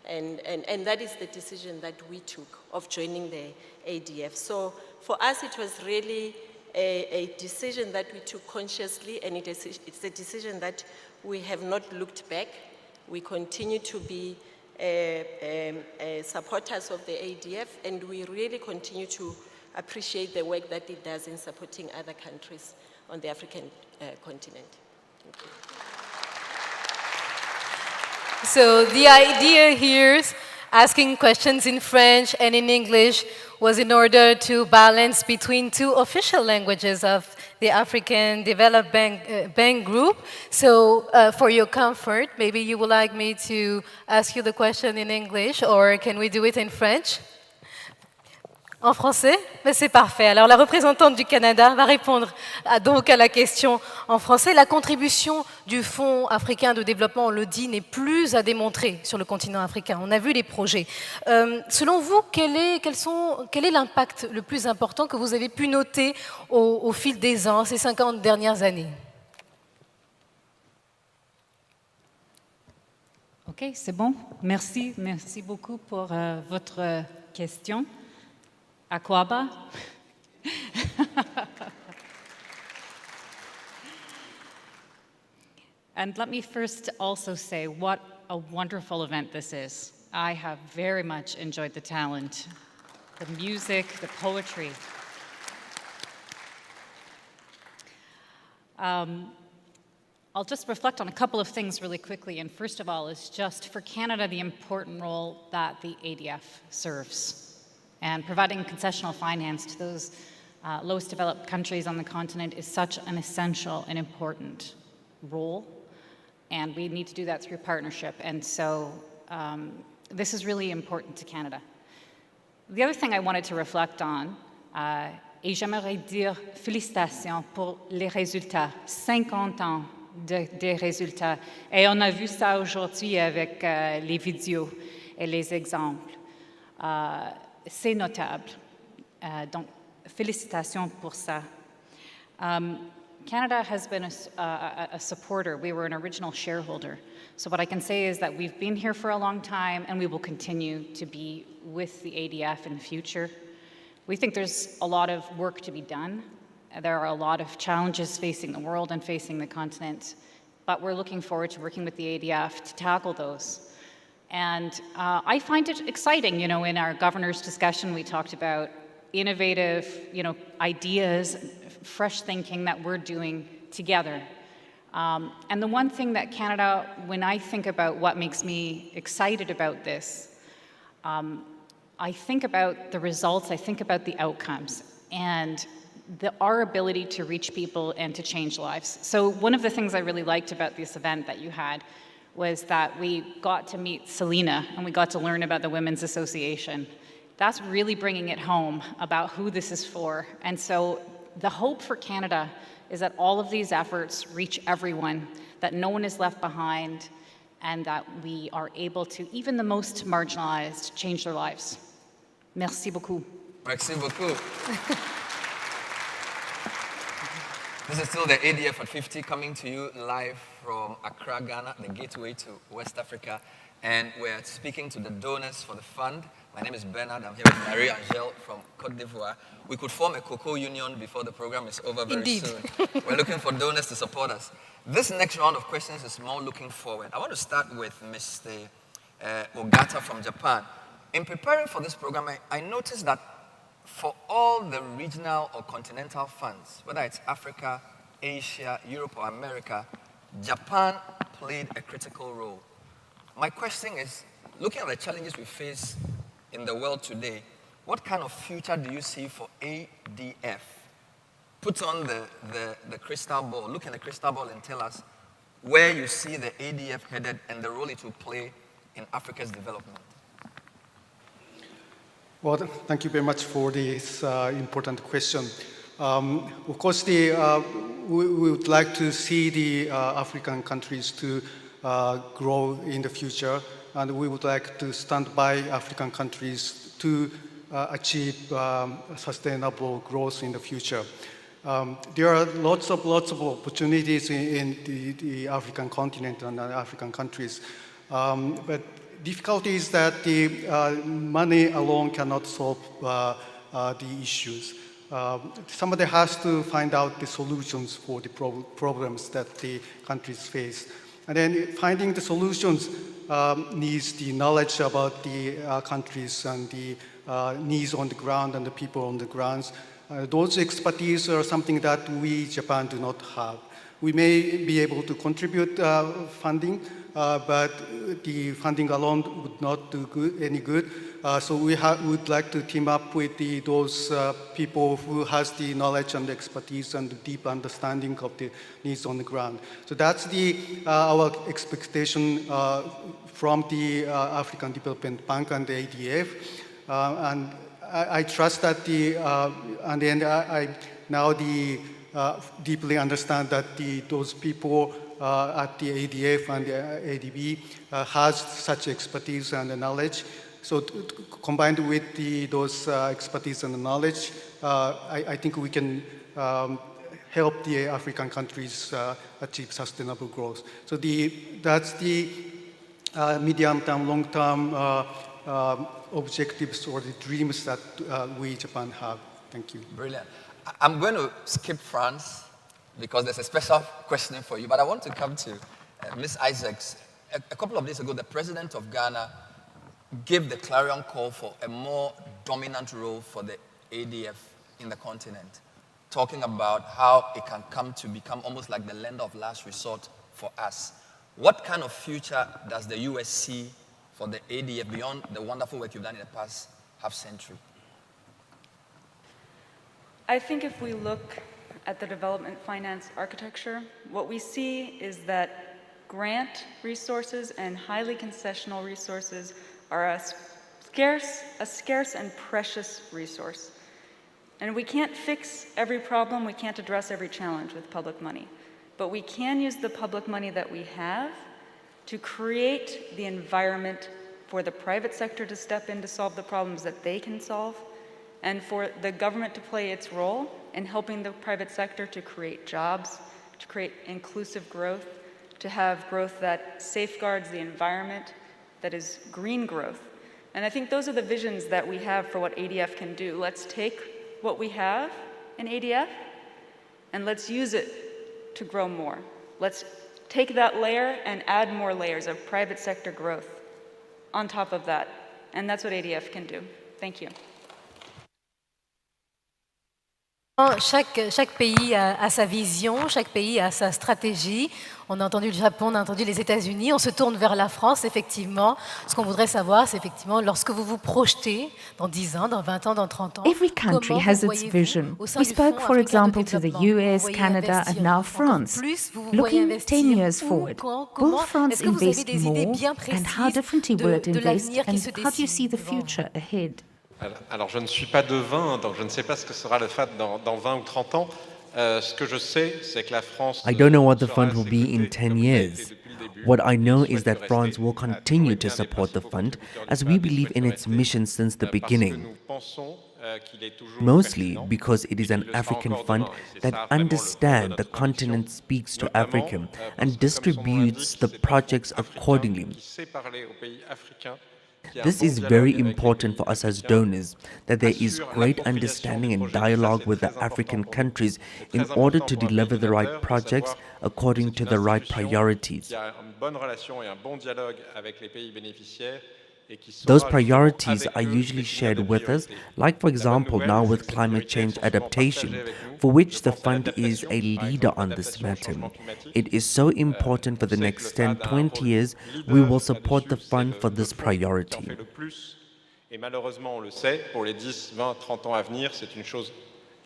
And that is the decision that we took of joining the ADF. So for us, it was really a decision that we took consciously, and it's a decision that we have not looked back. We continue to be supporters of the ADF, and we really continue to appreciate the work that it does in supporting other countries on the African continent. Thank you. So the idea here, asking questions in French and in English, was in order to balance between two official languages of the African Development Bank Group. So for your comfort, maybe you would like me to ask you the question in English, or can we do it in French? En français? Mais c'est parfait. Alors la représentante du Canada va répondre donc à la question en français. La contribution du Fonds africain de développement, on le dit, n'est plus à démontrer sur le continent africain. On a vu les projets. Selon vous, quel est l'impact le plus important que vous avez pu noter au fil des ans, ces 50 dernières années? OK, c'est bon. Merci beaucoup pour votre question. Akwaba. And let me first also say what a wonderful event this is. I have very much enjoyed the talent, the music, the poetry. I'll just reflect on a couple of things really quickly. And first of all is just for Canada, the important role that the ADF serves. And providing concessional finance to those lowest developed countries on the continent is such an essential and important role. And we need to do that through partnership. And so this is really important to Canada. The other thing I wanted to reflect on, et j'aimerais dire félicitations pour les résultats, 50 ans des résultats. Et on a vu ça aujourd'hui avec les vidéos et les exemples. C'est notable. Donc, félicitations pour ça. Canada has been a supporter. We were an original shareholder. So what I can say is that we've been here for a long time, and we will continue to be with the ADF in the future. We think there's a lot of work to be done. There are a lot of challenges facing the world and facing the continent, but we're looking forward to working with the ADF to tackle those. And I find it exciting, you know, in our governor's discussion, we talked about innovative, you know, ideas, fresh thinking that we're doing together. And the one thing that Canada, when I think about what makes me excited about this, I think about the results, I think about the outcomes, and our ability to reach people and to change lives. So one of the things I really liked about this event that you had was that we got to meet Selena and we got to learn about the Women's Association. That's really bringing it home about who this is for. And so the hope for Canada is that all of these efforts reach everyone, that no one is left behind, and that we are able to, even the most marginalized, change their lives. Merci beaucoup. Merci beaucoup. This is still the ADF at 50 coming to you live from Accra, Ghana, the gateway to West Africa. And we're speaking to the donors for the fund. My name is Bernard. I'm here with Marie-Angèle from Côte d'Ivoire. We could form a cocoa union before the program is over very soon. We're looking for donors to support us. This next round of questions is more looking forward. I want to start with Mr. Ogata from Japan. In preparing for this program, I noticed that for all the regional or continental funds, whether it's Africa, Asia, Europe, or America, Japan played a critical role. My question is, looking at the challenges we face in the world today, what kind of future do you see for ADF? Put on the crystal ball, look in the crystal ball and tell us where you see the ADF headed and the role it will play in Africa's development. Well, thank you very much for this important question. Of course, we would like to see the African countries to grow in the future, and we would like to stand by African countries to achieve sustainable growth in the future. There are lots of opportunities in the African continent and African countries, but difficulty is that the money alone cannot solve the issues. Somebody has to find out the solutions for the problems that the countries face. And then finding the solutions needs the knowledge about the countries and the needs on the ground and the people on the grounds. Those expertise are something that we, Japan, do not have. We may be able to contribute funding, but the funding alone would not do any good. So we would like to team up with those people who has the knowledge and the expertise and the deep understanding of the needs on the ground. So that's our expectation from the African Development Bank and the ADF. And I trust that and then I now deeply understand that those people at the ADF and the ADB has such expertise and knowledge. So combined with those expertise and knowledge, I think we can help the African countries achieve sustainable growth. So that's the medium-term, long-term objectives or the dreams that we, Japan, have. Thank you. Brilliant. I'm going to skip France because there's a special question for you, but I want to come to Ms. Isaacs. A couple of days ago, the president of Ghana gave the clarion call for a more dominant role for the ADF in the continent, talking about how it can come to become almost like the lender of last resort for us. What kind of future does the US see for the ADF beyond the wonderful work you've done in the past half-century? I think if we look at the development finance architecture, what we see is that grant resources and highly concessional resources are a scarce and precious resource. And we can't fix every problem, we can't address every challenge with public money. but we can use the public money that we have to create the environment for the private sector to step in to solve the problems that they can solve, and for the government to play its role in helping the private sector to create jobs, to create inclusive growth, to have growth that safeguards the environment, that is green growth. And I think those are the visions that we have for what ADF can do. Let's take what we have in ADF and let's use it to grow more. Let's take that layer and add more layers of private sector growth on top of that. And that's what ADF can do. Thank you. Chaque pays a sa vision, chaque pays a sa stratégie. On a entendu le Japon, on a entendu les États-Unis. On se tourne vers la France, effectivement. Ce qu'on voudrait savoir, c'est effectivement, lorsque vous vous projetez dans 10 ans, dans 20 ans, dans 30 ans, every country has its vision. We spoke, for example, to the US, Canada, and now France. Looking 10 years forward, will France invest more, and how differently will it invest, and how do you see the future ahead? Alors, je ne suis pas devin, donc je ne sais pas ce que sera le FAD dans 20 ou 30 ans. Ce que je sais, c'est que la France... I don't know what the fund will be in 10 years. What I know is that France will continue to support the fund, as we believe in its mission since the beginning. Mostly because it is an African fund that understands the continent speaks to Africa and distributes the projects accordingly. This is very important for us as donors, that there is great understanding and dialogue with the African countries in order to deliver the right projects according to the right priorities. Those priorities are usually shared with us, like for example now with climate change adaptation, for which the fund is a leader on this matter. It is so important for the next 10-20 years, we will support the fund for this priority. Et malheureusement, on le sait, pour les 10, 20, 30 ans à venir, c'est une chose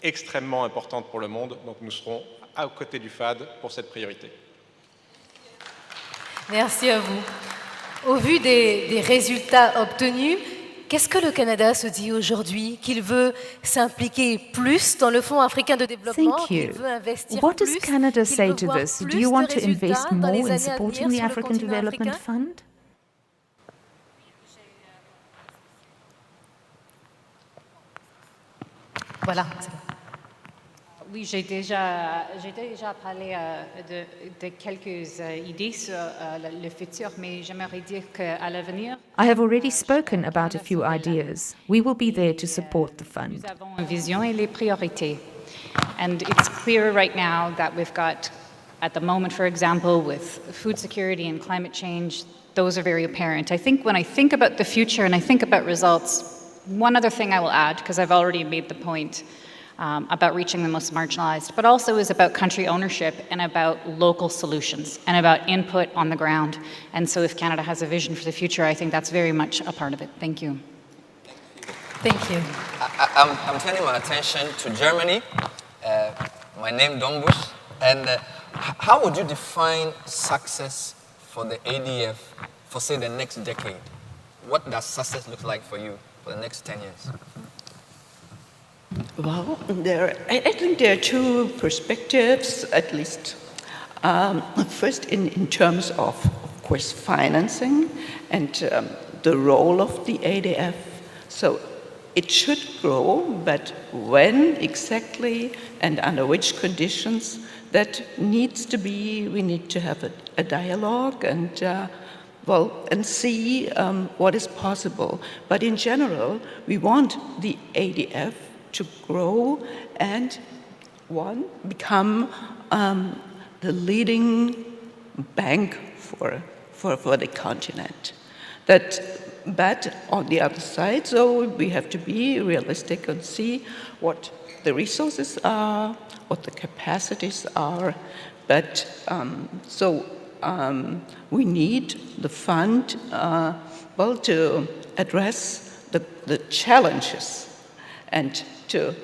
extrêmement importante pour le monde, donc nous serons à côté du FAD pour cette priorité. Merci à vous. Au vu des résultats obtenus, qu'est-ce que le Canada se dit aujourd'hui? Qu'il veut s'impliquer plus dans le Fonds africain de développement, qu'il veut investir What plus, does Canada say qu'il veut to voir this? plus Do you want de to invest résultats dans les more in années à supporting venir the sur le African continent Development africain? Fund? Voilà. Oui, j'ai déjà parlé de quelques idées sur le futur, mais j'aimerais dire qu'à l'avenir, I have already spoken about a few ideas. We will be there to support the fund. nous avons une vision et les priorités. And it's clear right now that we've got, at the moment, for example, with food security and climate change, those are very apparent. I think when I think about the future and I think about results, one other thing I will add, because I've already made the point, about reaching the most marginalized, but also is about country ownership and about local solutions and about input on the ground. And so if Canada has a vision for the future, I think that's very much a part of it. Thank you. Thank you. I'm turning my attention to Germany. My name is Dombusch. And how would you define success for the ADF for, say, the next decade? What does success look like for you for the next 10 years? Well, I think there are two perspectives, at least. First, in terms of course, financing and the role of the ADF. So it should grow, but when exactly and under which conditions, that needs to be, we need to have a dialogue and and see what is possible. But in general, we want the ADF to grow and become the leading bank for the continent. But on the other side, so we have to be realistic and see what the resources are, what the capacities are. But we need the fund to address the challenges and to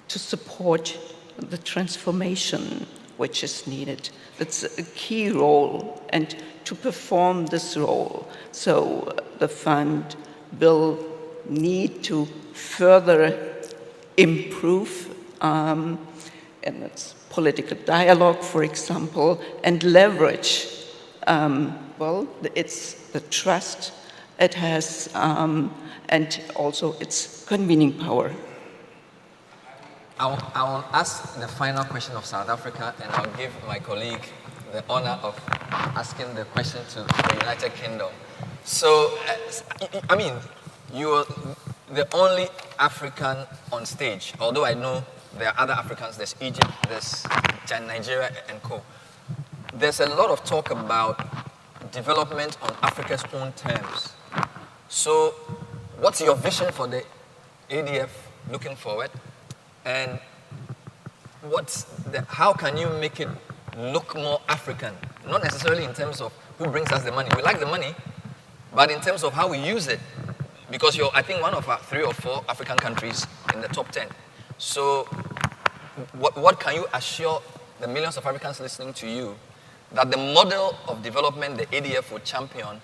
support the transformation which is needed. That's a key role, and to perform this role. So the fund will need to further improve in its political dialogue, for example, and leverage, well, it's the trust it has, and also its convening power. I'll ask the final question of South Africa, and I'll give my colleague the honor of asking the question to the United Kingdom. So, I mean, you're the only African on stage, although I know there are other Africans, there's Egypt, there's Nigeria, and co. There's a lot of talk about development on Africa's own terms. So, what's your vision for the ADF looking forward? And how can you make it look more African? Not necessarily in terms of who brings us the money. We like the money, but in terms of how we use it. Because you're, I think, one of our 3 or 4 African countries in the top 10. So what can you assure the millions of Africans listening to you that the model of development the ADF would champion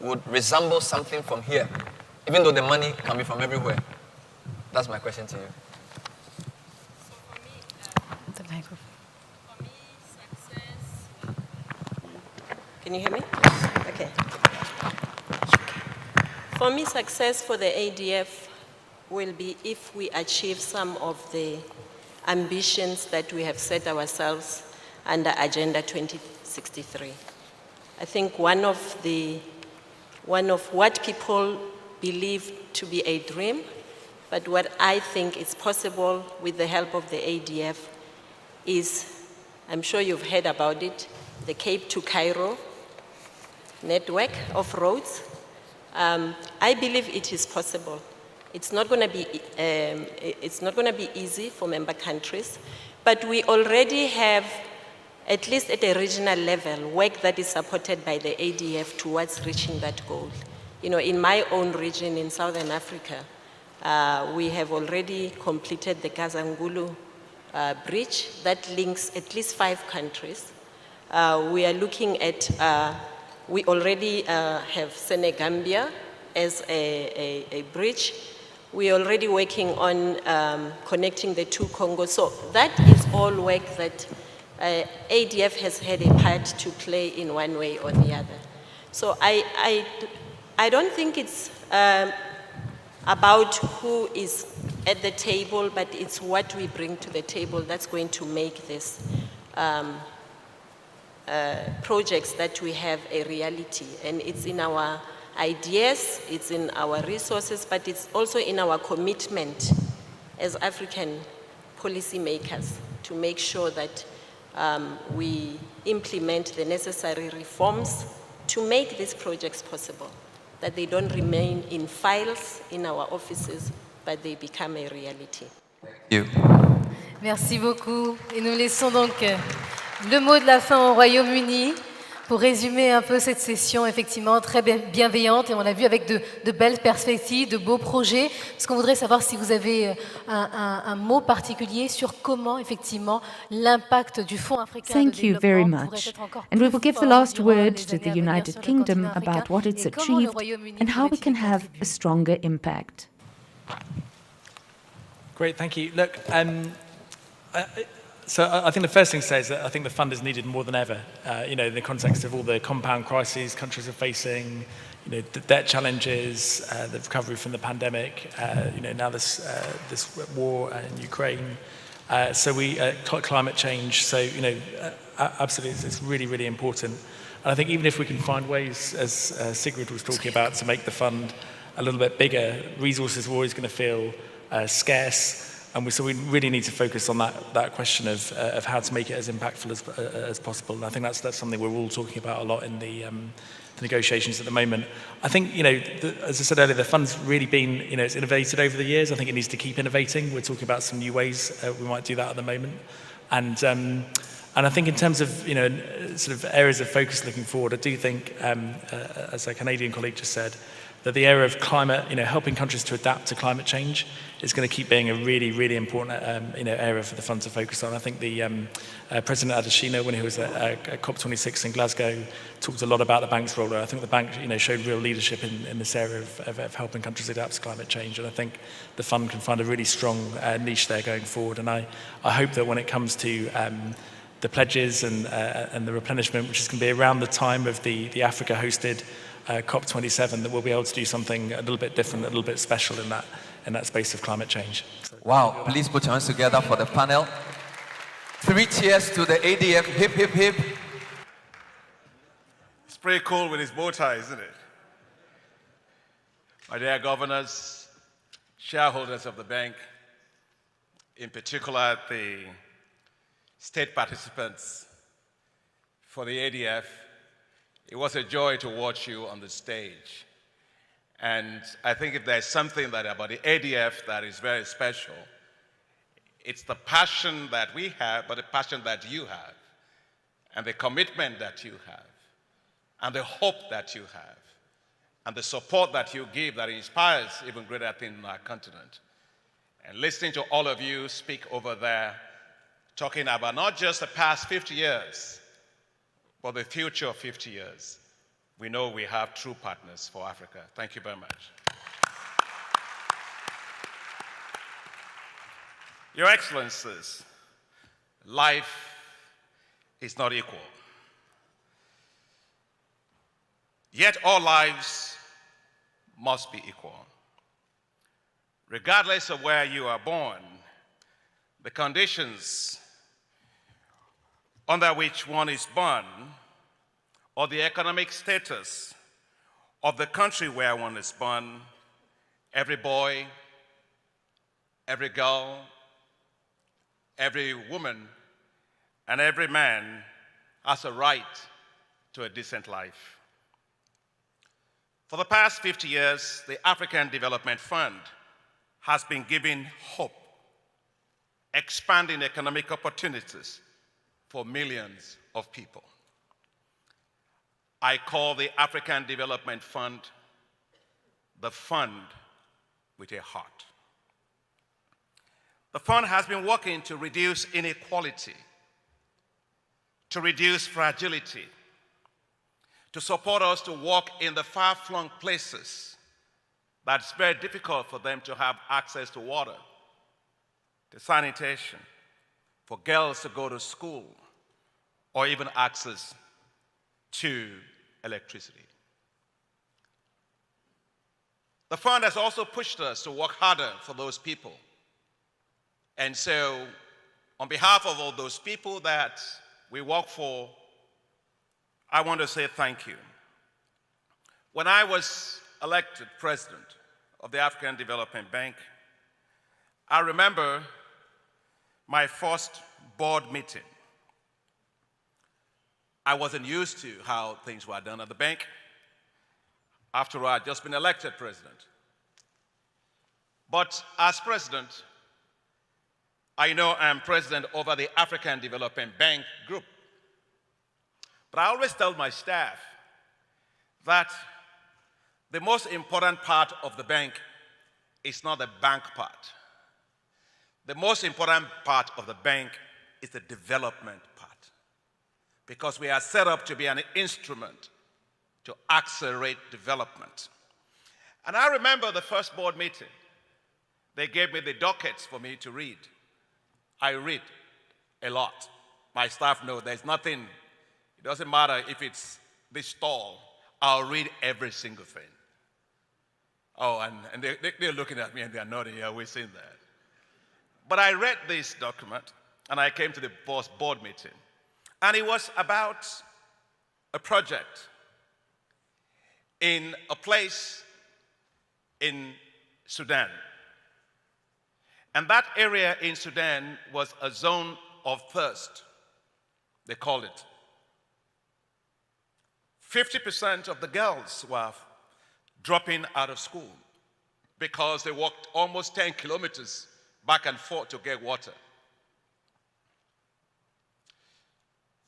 would resemble something from here, even though the money can be from everywhere? That's my question to you. The microphone. For me, success. Can you hear me? Okay. For me, success for the ADF will be if we achieve some of the ambitions that we have set ourselves under Agenda 2063. I think one of what people believe to be a dream, but what I think is possible with the help of the ADF is, I'm sure you've heard about it, the Cape to Cairo network of roads. I believe it is possible. It's not going to be easy for member countries, but we already have, at least at a regional level, work that is supported by the ADF towards reaching that goal. You know, in my own region in Southern Africa, we have already completed the Kazangulu bridge that links at least 5 countries. We are looking at, we already have Senegambia as a bridge. We are already working on connecting the 2 Congos. So that is all work that ADF has had a part to play in one way or the other. So I don't think it's about who is at the table, but it's what we bring to the table that's going to make this projects that we have a reality. And it's in our ideas, it's in our resources, but it's also in our commitment as African policymakers to make sure that we implement the necessary reforms to make these projects possible, that they don't remain in files in our offices, but they become a reality. Thank you. Merci beaucoup. Et nous laissons donc le mot de la fin au Royaume-Uni pour résumer un peu cette session effectivement très bienveillante, et on l'a vu avec de belles perspectives, de beaux projets. Parce qu'on voudrait savoir si vous avez un mot particulier sur comment effectivement l'impact du Fonds africain de développement pourrait être encore plus fort. And we will give the last word to the United Kingdom about what it's achieved and how we can have a stronger impact. Great, thank you. Look, so I think the first thing to say is that I think the fund is needed more than ever. You know, in the context of all the compound crises countries are facing, you know, the debt challenges, the recovery from the pandemic, you know, now this war in Ukraine. So climate change. So, you know, absolutely, it's really, really important. And I think even if we can find ways, as Sigrid was talking about, to make the fund a little bit bigger, resources are always going to feel scarce. And so we really need to focus on that question of how to make it as impactful as possible. And I think that's something we're all talking about a lot in the negotiations at the moment. I think, you know, as I said earlier, the fund's really been, you know, it's innovated over the years. I think it needs to keep innovating. We're talking about some new ways we might do that at the moment. And I think in terms of, you know, sort of areas of focus looking forward, I do think, as a Canadian colleague just said, that the area of climate, helping countries to adapt to climate change is going to keep being a really, really important, area for the fund to focus on. I think the President Adesina, when he was at COP26 in Glasgow, talked a lot about the bank's role. I think the bank, showed real leadership in this area of helping countries adapt to climate change. And I think the fund can find a really strong niche there going forward. And I hope that when it comes to the pledges and the replenishment, which is going to be around the time of the Africa-hosted COP27, that we'll be able to do something a little bit different, a little bit special in that space of climate change. Wow, please put your hands together for the panel. 3 cheers to the ADF, hip, hip, hip. It's pretty cool with his bow tie, isn't it? My dear governors, shareholders of the bank, in particular the state participants for the ADF, it was a joy to watch you on the stage. And I think if there's something about the ADF that is very special, it's the passion that we have, but the passion that you have, and the commitment that you have, and the hope that you have, and the support that you give that inspires even greater things in our continent. And listening to all of you speak over there, talking about not just the past 50 years, but the future of 50 years, we know we have true partners for Africa. Thank you very much. Your Excellencies, life is not equal. Yet all lives must be equal. Regardless of where you are born, the conditions under which one is born, or the economic status of the country where one is born, every boy, every girl, every woman, and every man has a right to a decent life. For the past 50 years, the African Development Fund has been giving hope, expanding economic opportunities for millions of people. I call the African Development Fund the fund with a heart. The fund has been working to reduce inequality, to reduce fragility, to support us to work in the far-flung places that's very difficult for them to have access to water, to sanitation, for girls to go to school, or even access to electricity. The fund has also pushed us to work harder for those people. And so, on behalf of all those people that we work for, I want to say thank you. When I was elected president of the African Development Bank, I remember my first board meeting. I wasn't used to how things were done at the bank. After all, I'd just been elected president. But as president, I know I'm president over the African Development Bank Group. But I always tell my staff that the most important part of the bank is not the bank part. The most important part of the bank is the development part, because we are set up to be an instrument to accelerate development. And I remember the first board meeting. They gave me the dockets for me to read. I read a lot. My staff know there's nothing, it doesn't matter if it's this tall, I'll read every single thing. Oh, and they're looking at me and they're nodding, yeah, we've seen that. But I read this document and I came to the first board meeting. And it was about a project in a place in Sudan. And that area in Sudan was a zone of thirst, they called it. 50% of the girls were dropping out of school because they walked almost 10 kilometers back and forth to get water.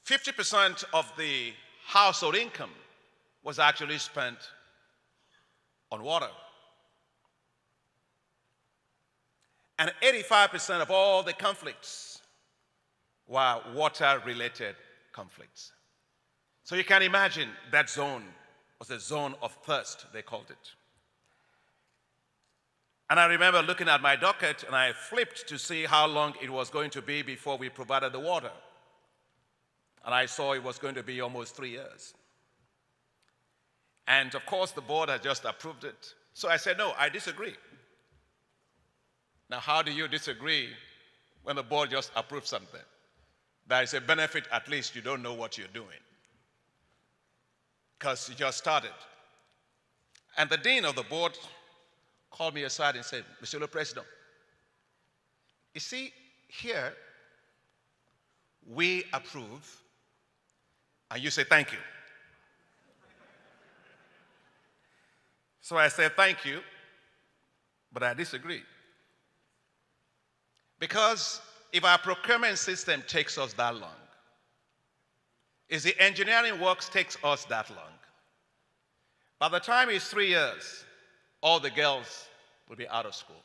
50% of the household income was actually spent on water. And 85% of all the conflicts were water-related conflicts. So you can imagine that zone was a zone of thirst, they called it. And I remember looking at my docket, and I flipped to see how long it was going to be before we provided the water. And I saw it was going to be almost 3 years. And of course, the board had just approved it. So I said, no, I disagree. Now, how do you disagree when the board just approved something? There is a benefit, at least you don't know what you're doing, because you just started. And the dean of the board called me aside and said, Monsieur le Président, you see, here, we approve, and you say thank you. So I said thank you, but I disagree. Because if our procurement system takes us that long, if the engineering works takes us that long, by the time it's 3 years, all the girls will be out of school.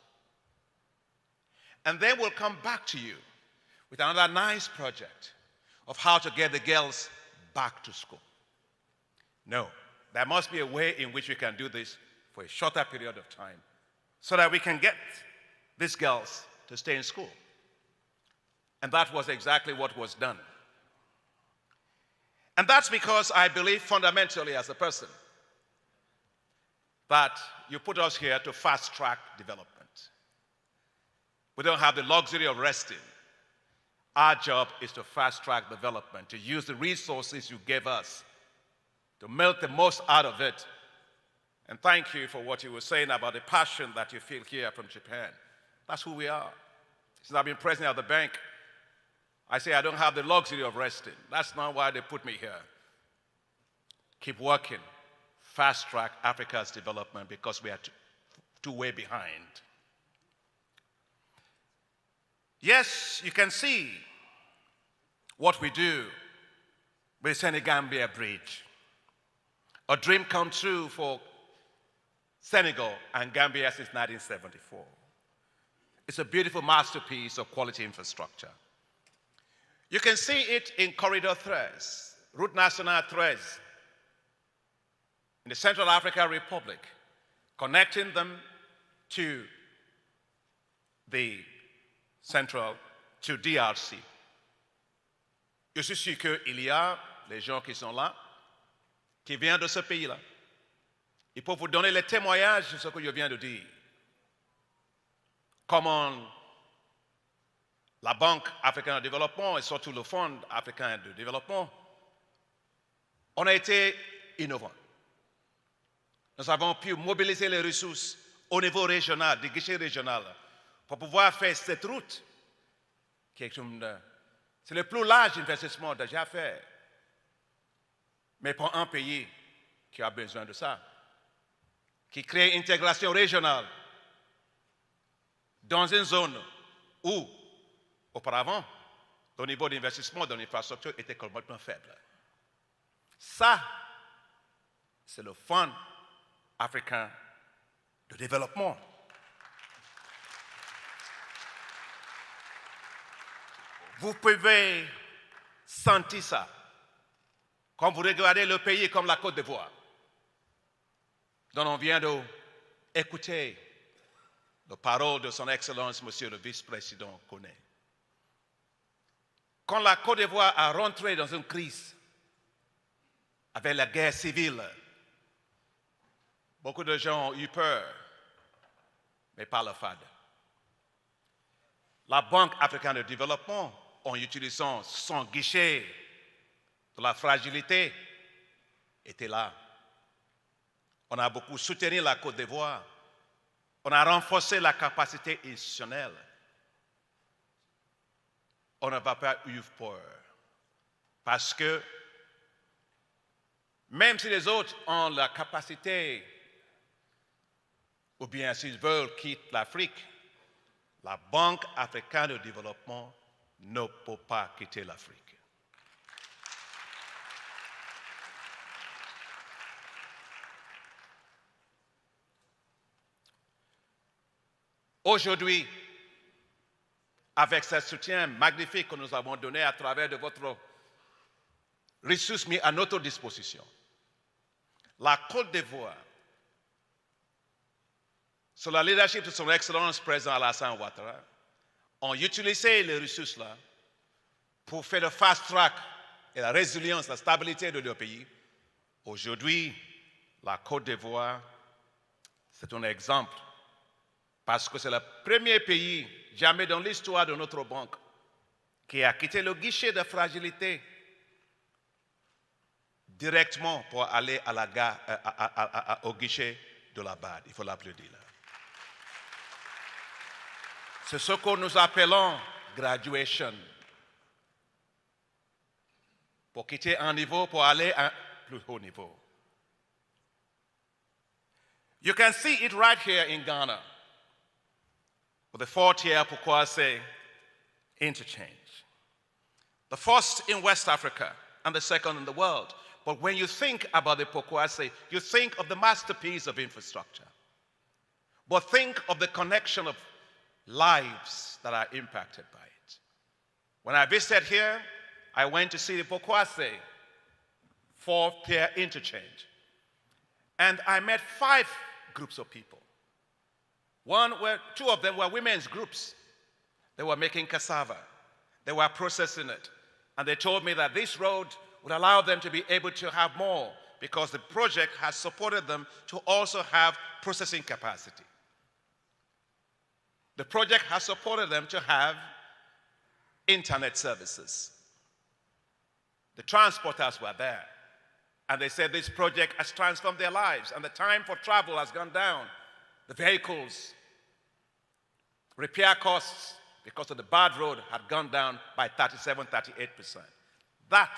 And then we'll come back to you with another nice project of how to get the girls back to school. No, there must be a way in which we can do this for a shorter period of time so that we can get these girls to stay in school. And that was exactly what was done. And that's because I believe fundamentally as a person that you put us here to fast-track development. We don't have the luxury of resting. Our job is to fast-track development, to use the resources you gave us, to milk the most out of it. And thank you for what you were saying about the passion that you feel here from Japan. That's who we are. Since I've been president of the bank, I say I don't have the luxury of resting. That's not why they put me here. Keep working. Fast-track Africa's development because we are too way behind. Yes, you can see what we do with the Senegambia Bridge. A dream come true for Senegal and Gambia since 1974. It's a beautiful masterpiece of quality infrastructure. You can see it in corridor threads, Route Nationale threads, in the Central African Republic, connecting them to the Central, to DRC. Je suis sûr qu'il y a des gens qui sont là, qui viennent de ce pays-là. Il faut vous donner les témoignages de ce que je viens de dire. Comment la Banque africaine de développement et surtout le Fonds africain de développement, on a été innovants. Nous avons pu mobiliser les ressources au niveau régional, des guichets régionaux, pour pouvoir faire cette route, qui est c'est le plus large investissement déjà fait, mais pour un pays qui a besoin de ça, qui crée une intégration régionale dans une zone où, auparavant, le niveau d'investissement dans l'infrastructure était complètement faible. Ça, c'est le Fonds africain de développement. Vous pouvez sentir ça quand vous regardez le pays comme la Côte d'Ivoire, dont on vient d'écouter les paroles de son Excellence, Monsieur le Vice-président Koné. Quand la Côte d'Ivoire a rentré dans une crise avec la guerre civile, beaucoup de gens ont eu peur, mais pas le FAD. La Banque africaine de développement, en utilisant son guichet de la fragilité, était là. On a beaucoup soutenu la Côte d'Ivoire. On a renforcé la capacité institutionnelle. On ne va pas eu peur. Parce que même si les autres ont la capacité, ou bien s'ils veulent quitter l'Afrique, la Banque africaine de développement ne peut pas quitter l'Afrique. Aujourd'hui, avec ce soutien magnifique que nous avons donné à travers de votre ressources mises à notre disposition, la Côte d'Ivoire, sous la leadership de son Excellence président Alassane Ouattara, ont utilisé les ressources-là pour faire le fast-track et la résilience, la stabilité de leur pays. Aujourd'hui, la Côte d'Ivoire, c'est un exemple parce que c'est le premier pays jamais dans l'histoire de notre banque qui a quitté le guichet de fragilité directement pour aller à la gare, au guichet de la BAD. Il faut l'applaudir là. C'est ce que nous appelons graduation. Pour quitter un niveau pour aller à un plus haut niveau. You can see it right here in Ghana. With the fourth year Pokwase interchange. The first in West Africa and the second in the world. But when you think about the Pokwase, you think of the masterpiece of infrastructure. But think of the connection of lives that are impacted by it. When I visited here, I went to see the Pokwase fourth-tier interchange. And I met 5 groups of people. Two of them were women's groups. They were making cassava. They were processing it. And they told me that this road would allow them to be able to have more because the project has supported them to also have processing capacity. The project has supported them to have internet services. The transporters were there. And they said this project has transformed their lives and the time for travel has gone down. The vehicles, repair costs because of the bad road had gone down by 37, 38%. That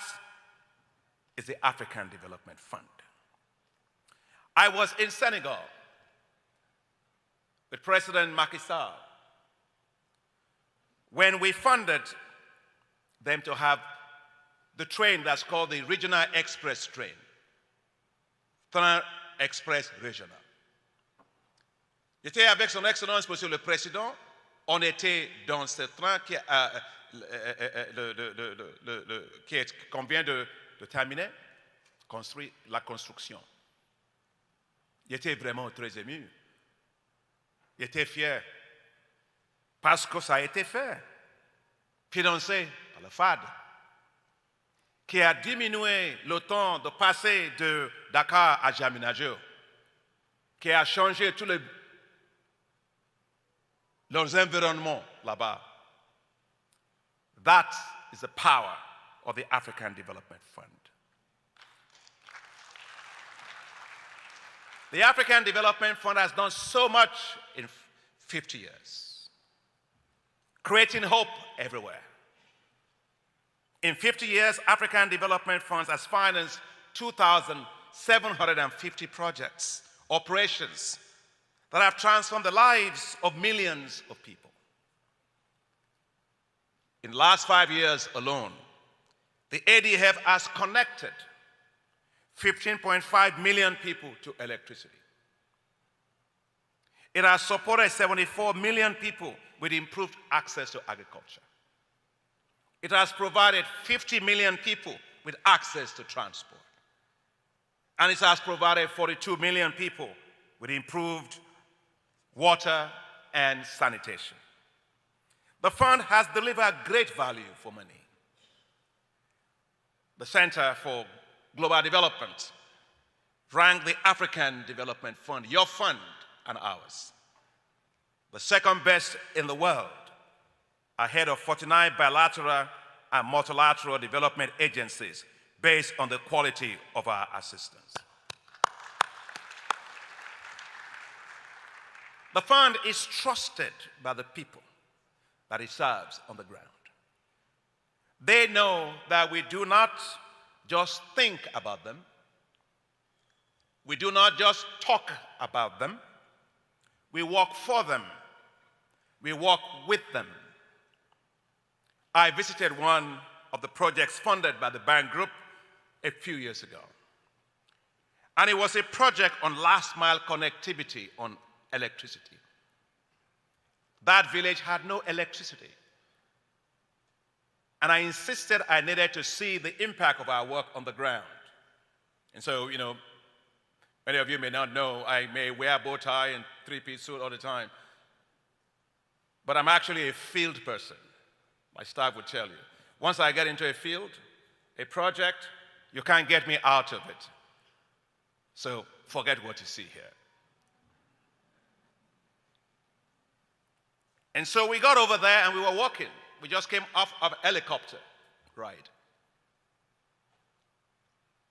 is the African Development Fund. I was in Senegal with President Macky Sall when we funded them to have the train that's called the Regional Express train, Train Express Regional. J'étais avec son Excellence, Monsieur le Président. On était dans ce train qu'on vient de terminer, la construction. Il était vraiment très ému. Il était fier parce que ça a été fait, financé par le FAD, qui a diminué le temps de passer de Dakar à Djamena-Djo, qui a changé tous leurs environnements là-bas. That is the power of the African Development Fund. The African Development Fund has done so much in 50 years, creating hope everywhere. In 50 years, African Development Funds has financed 2,750 projects, operations that have transformed the lives of millions of people. In the last 5 years alone, the ADF has connected 15.5 million people to electricity. It has supported 74 million people with improved access to agriculture. It has provided 50 million people with access to transport. And it has provided 42 million people with improved water and sanitation. The fund has delivered great value for money. The Center for Global Development ranked the African Development Fund, your fund and ours, the second best in the world, ahead of 49 bilateral and multilateral development agencies based on the quality of our assistance. The fund is trusted by the people that it serves on the ground. They know that we do not just think about them. We do not just talk about them. We work for them. We work with them. I visited one of the projects funded by the Bank Group a few years ago. And it was a project on last mile connectivity on electricity. that village had no electricity. And I insisted I needed to see the impact of our work on the ground. And so, you know, many of you may not know, I may wear a bow tie and three-piece suit all the time. But I'm actually a field person. My staff would tell you. Once I get into a field, a project, you can't get me out of it. So forget what you see here. And so we got over there and we were walking. We just came off of a helicopter ride,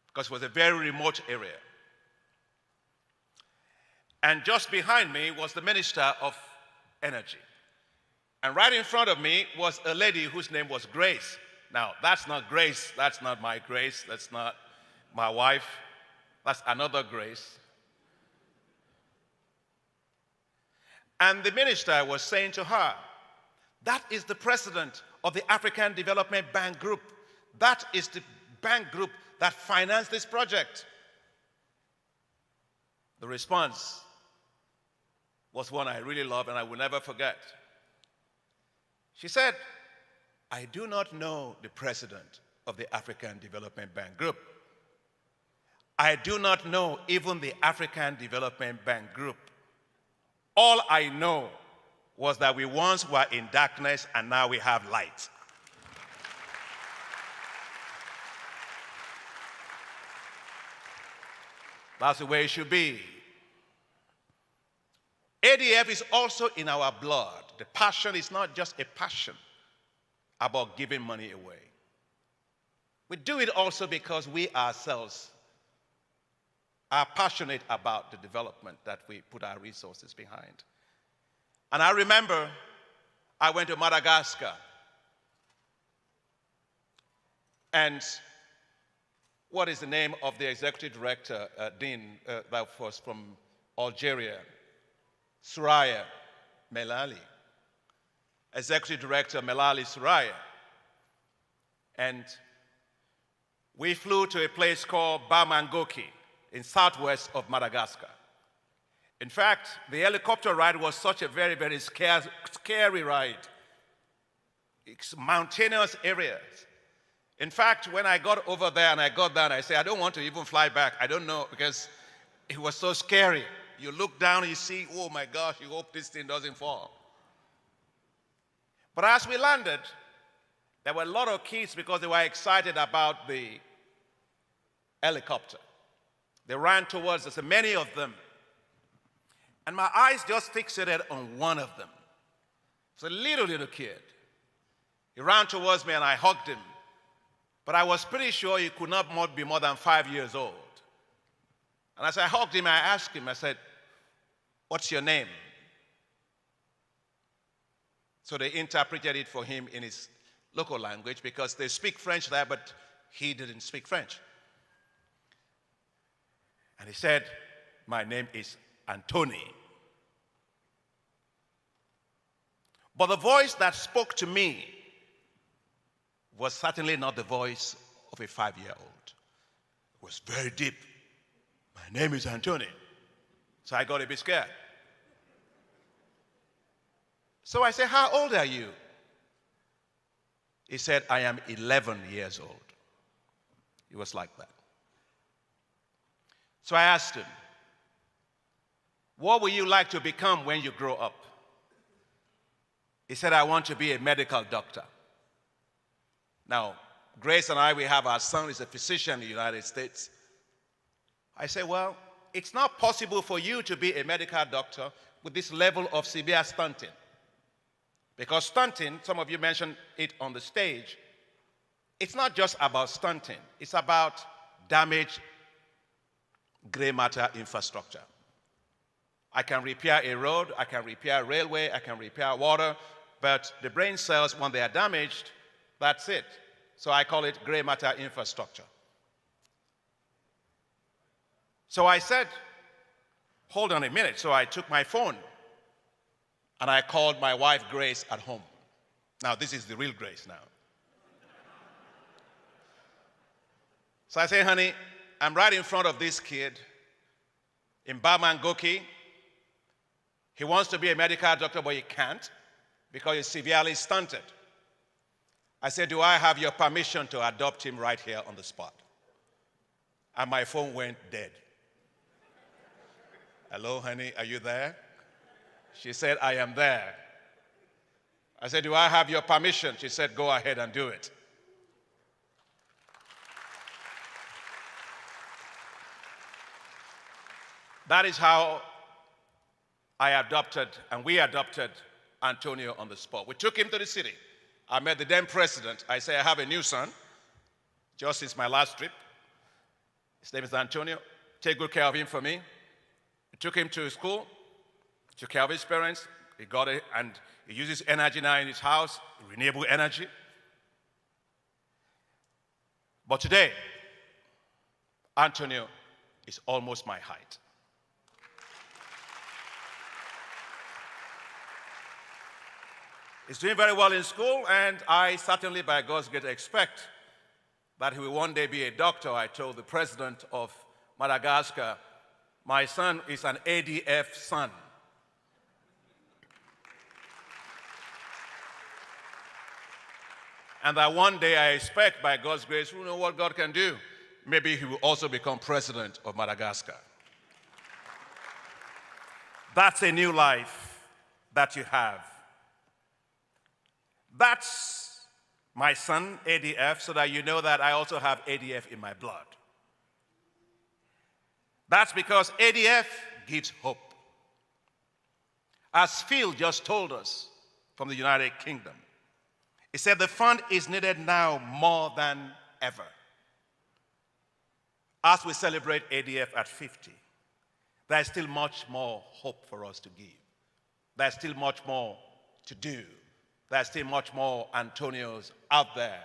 because it was a very remote area. And just behind me was the Minister of Energy. And right in front of me was a lady whose name was Grace. Now, that's not Grace. That's not my Grace. That's not my wife. That's another Grace. And the minister was saying to her, that is the president of the African Development Bank Group. That is the bank group that financed this project. The response was one I really love and I will never forget. She said, I do not know the president of the African Development Bank Group. I do not know even the African Development Bank Group. All I know was that we once were in darkness and now we have light. That's the way it should be. ADF is also in our blood. The passion is not just a passion about giving money away. We do it also because we ourselves are passionate about the development that we put our resources behind. And I remember I went to Madagascar, and what is the name of the executive director, Dean, that was from Algeria? Suraya Melali. Executive Director Melali Suraya. And we flew to a place called Bamangoki in southwest of Madagascar. In fact, the helicopter ride was such a very, very scary ride. It's mountainous areas. In fact, when I got over there and I got down, I said, I don't want to even fly back. I don't know, because it was so scary. You look down and you see, oh my gosh, you hope this thing doesn't fall. But as we landed, there were a lot of kids because they were excited about the helicopter. They ran towards us, and many of them. And my eyes just fixated on one of them. It's a little kid. He ran towards me and I hugged him. But I was pretty sure he could not be more than 5 years old. And as I hugged him, I asked him, I said, what's your name? So they interpreted it for him in his local language, because they speak French there, but he didn't speak French. And he said, my name is Anthony. But the voice that spoke to me was certainly not the voice of a 5-year-old. It was very deep. My name is Anthony. So I got a bit scared. So I said, how old are you? He said, I am 11 years old. He was like that. So I asked him, what would you like to become when you grow up? He said, I want to be a medical doctor. Now, Grace and I, we have our son, is a physician in the United States. I said, well, it's not possible for you to be a medical doctor with this level of severe stunting. Because stunting, some of you mentioned it on the stage, it's not just about stunting. It's about damaged gray matter infrastructure. I can repair a road, I can repair a railway, I can repair water, but the brain cells, when they are damaged, that's it. So I call it gray matter infrastructure. So I said, hold on a minute. So I took my phone and I called my wife, Grace, at home. Now, this is the real Grace now. So I say, honey, I'm right in front of this kid in Bamangoki. He wants to be a medical doctor, but he can't. because he's severely stunted. I said, do I have your permission to adopt him right here on the spot? And my phone went dead. Hello, honey, are you there? She said, I am there. I said, do I have your permission? She said, go ahead and do it. That is how I adopted, and we adopted Antonio on the spot. We took him to the city. I met the then president. I said, I have a new son, just since my last trip. His name is Antonio. Take good care of him for me. We took him to school, took care of his parents. He got it, and he uses energy now in his house, renewable energy. But today, Antonio is almost my height. He's doing very well in school, and I certainly, by God's grace, expect that he will one day be a doctor. I told the president of Madagascar, my son is an ADF son. And that one day I expect, by God's grace, who knows what God can do, maybe he will also become president of Madagascar. That's a new life that you have. That's my son, ADF, so that you know that I also have ADF in my blood. That's because ADF gives hope. As Phil just told us from the United Kingdom, he said the fund is needed now more than ever. As we celebrate ADF at 50, there's still much more hope for us to give. There's still much more to do. There's still much more Antonios out there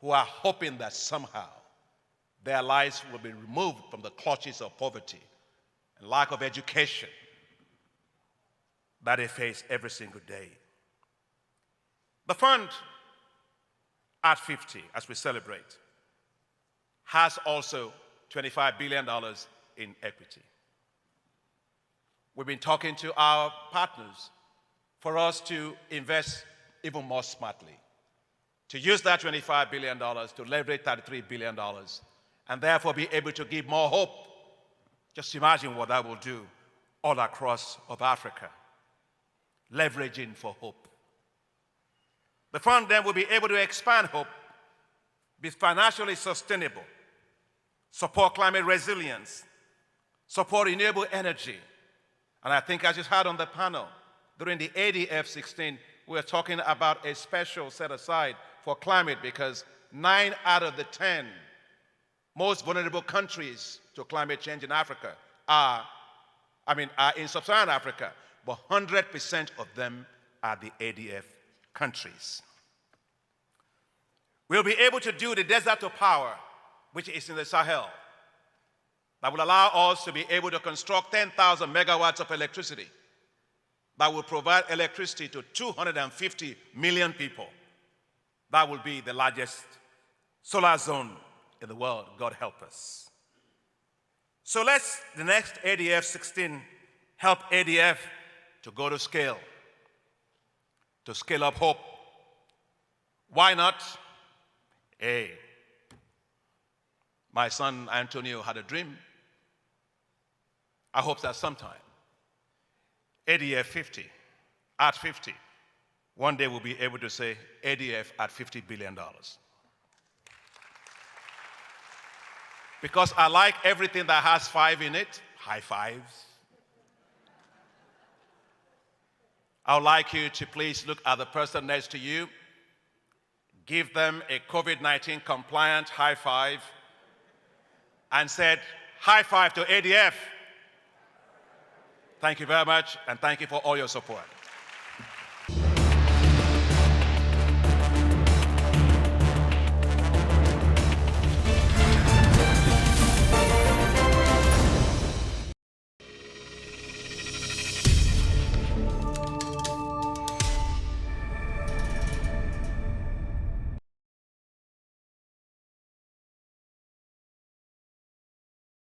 who are hoping that somehow their lives will be removed from the clutches of poverty and lack of education that they face every single day. The fund at 50, as we celebrate, has also $25 billion in equity. We've been talking to our partners for us to invest even more smartly, to use that $25 billion to leverage $33 billion, and therefore be able to give more hope. Just imagine what that will do all across of Africa, leveraging for hope. The fund then will be able to expand hope, be financially sustainable, support climate resilience, support renewable energy. And I think, as you heard on the panel, during the ADF 16, we're talking about a special set aside for climate, because 9 out of the 10 most vulnerable countries to climate change in Africa are in sub-Saharan Africa, but 100% of them are the ADF countries. We'll be able to do the desert to power, which is in the Sahel, that will allow us to be able to construct 10,000 megawatts of electricity that will provide electricity to 250 million people. That will be the largest solar zone in the world, God help us. So let's, the next ADF 16, help ADF to go to scale, to scale up hope. Why not? Hey, my son Antonio had a dream. I hope that sometime, ADF 50, at 50, one day we'll be able to say ADF at $50 billion. Because I like everything that has 5 in it, high fives. I would like you to please look at the person next to you, give them a COVID-19 compliant high five, and said, high five to ADF. Thank you very much, and thank you for all your support.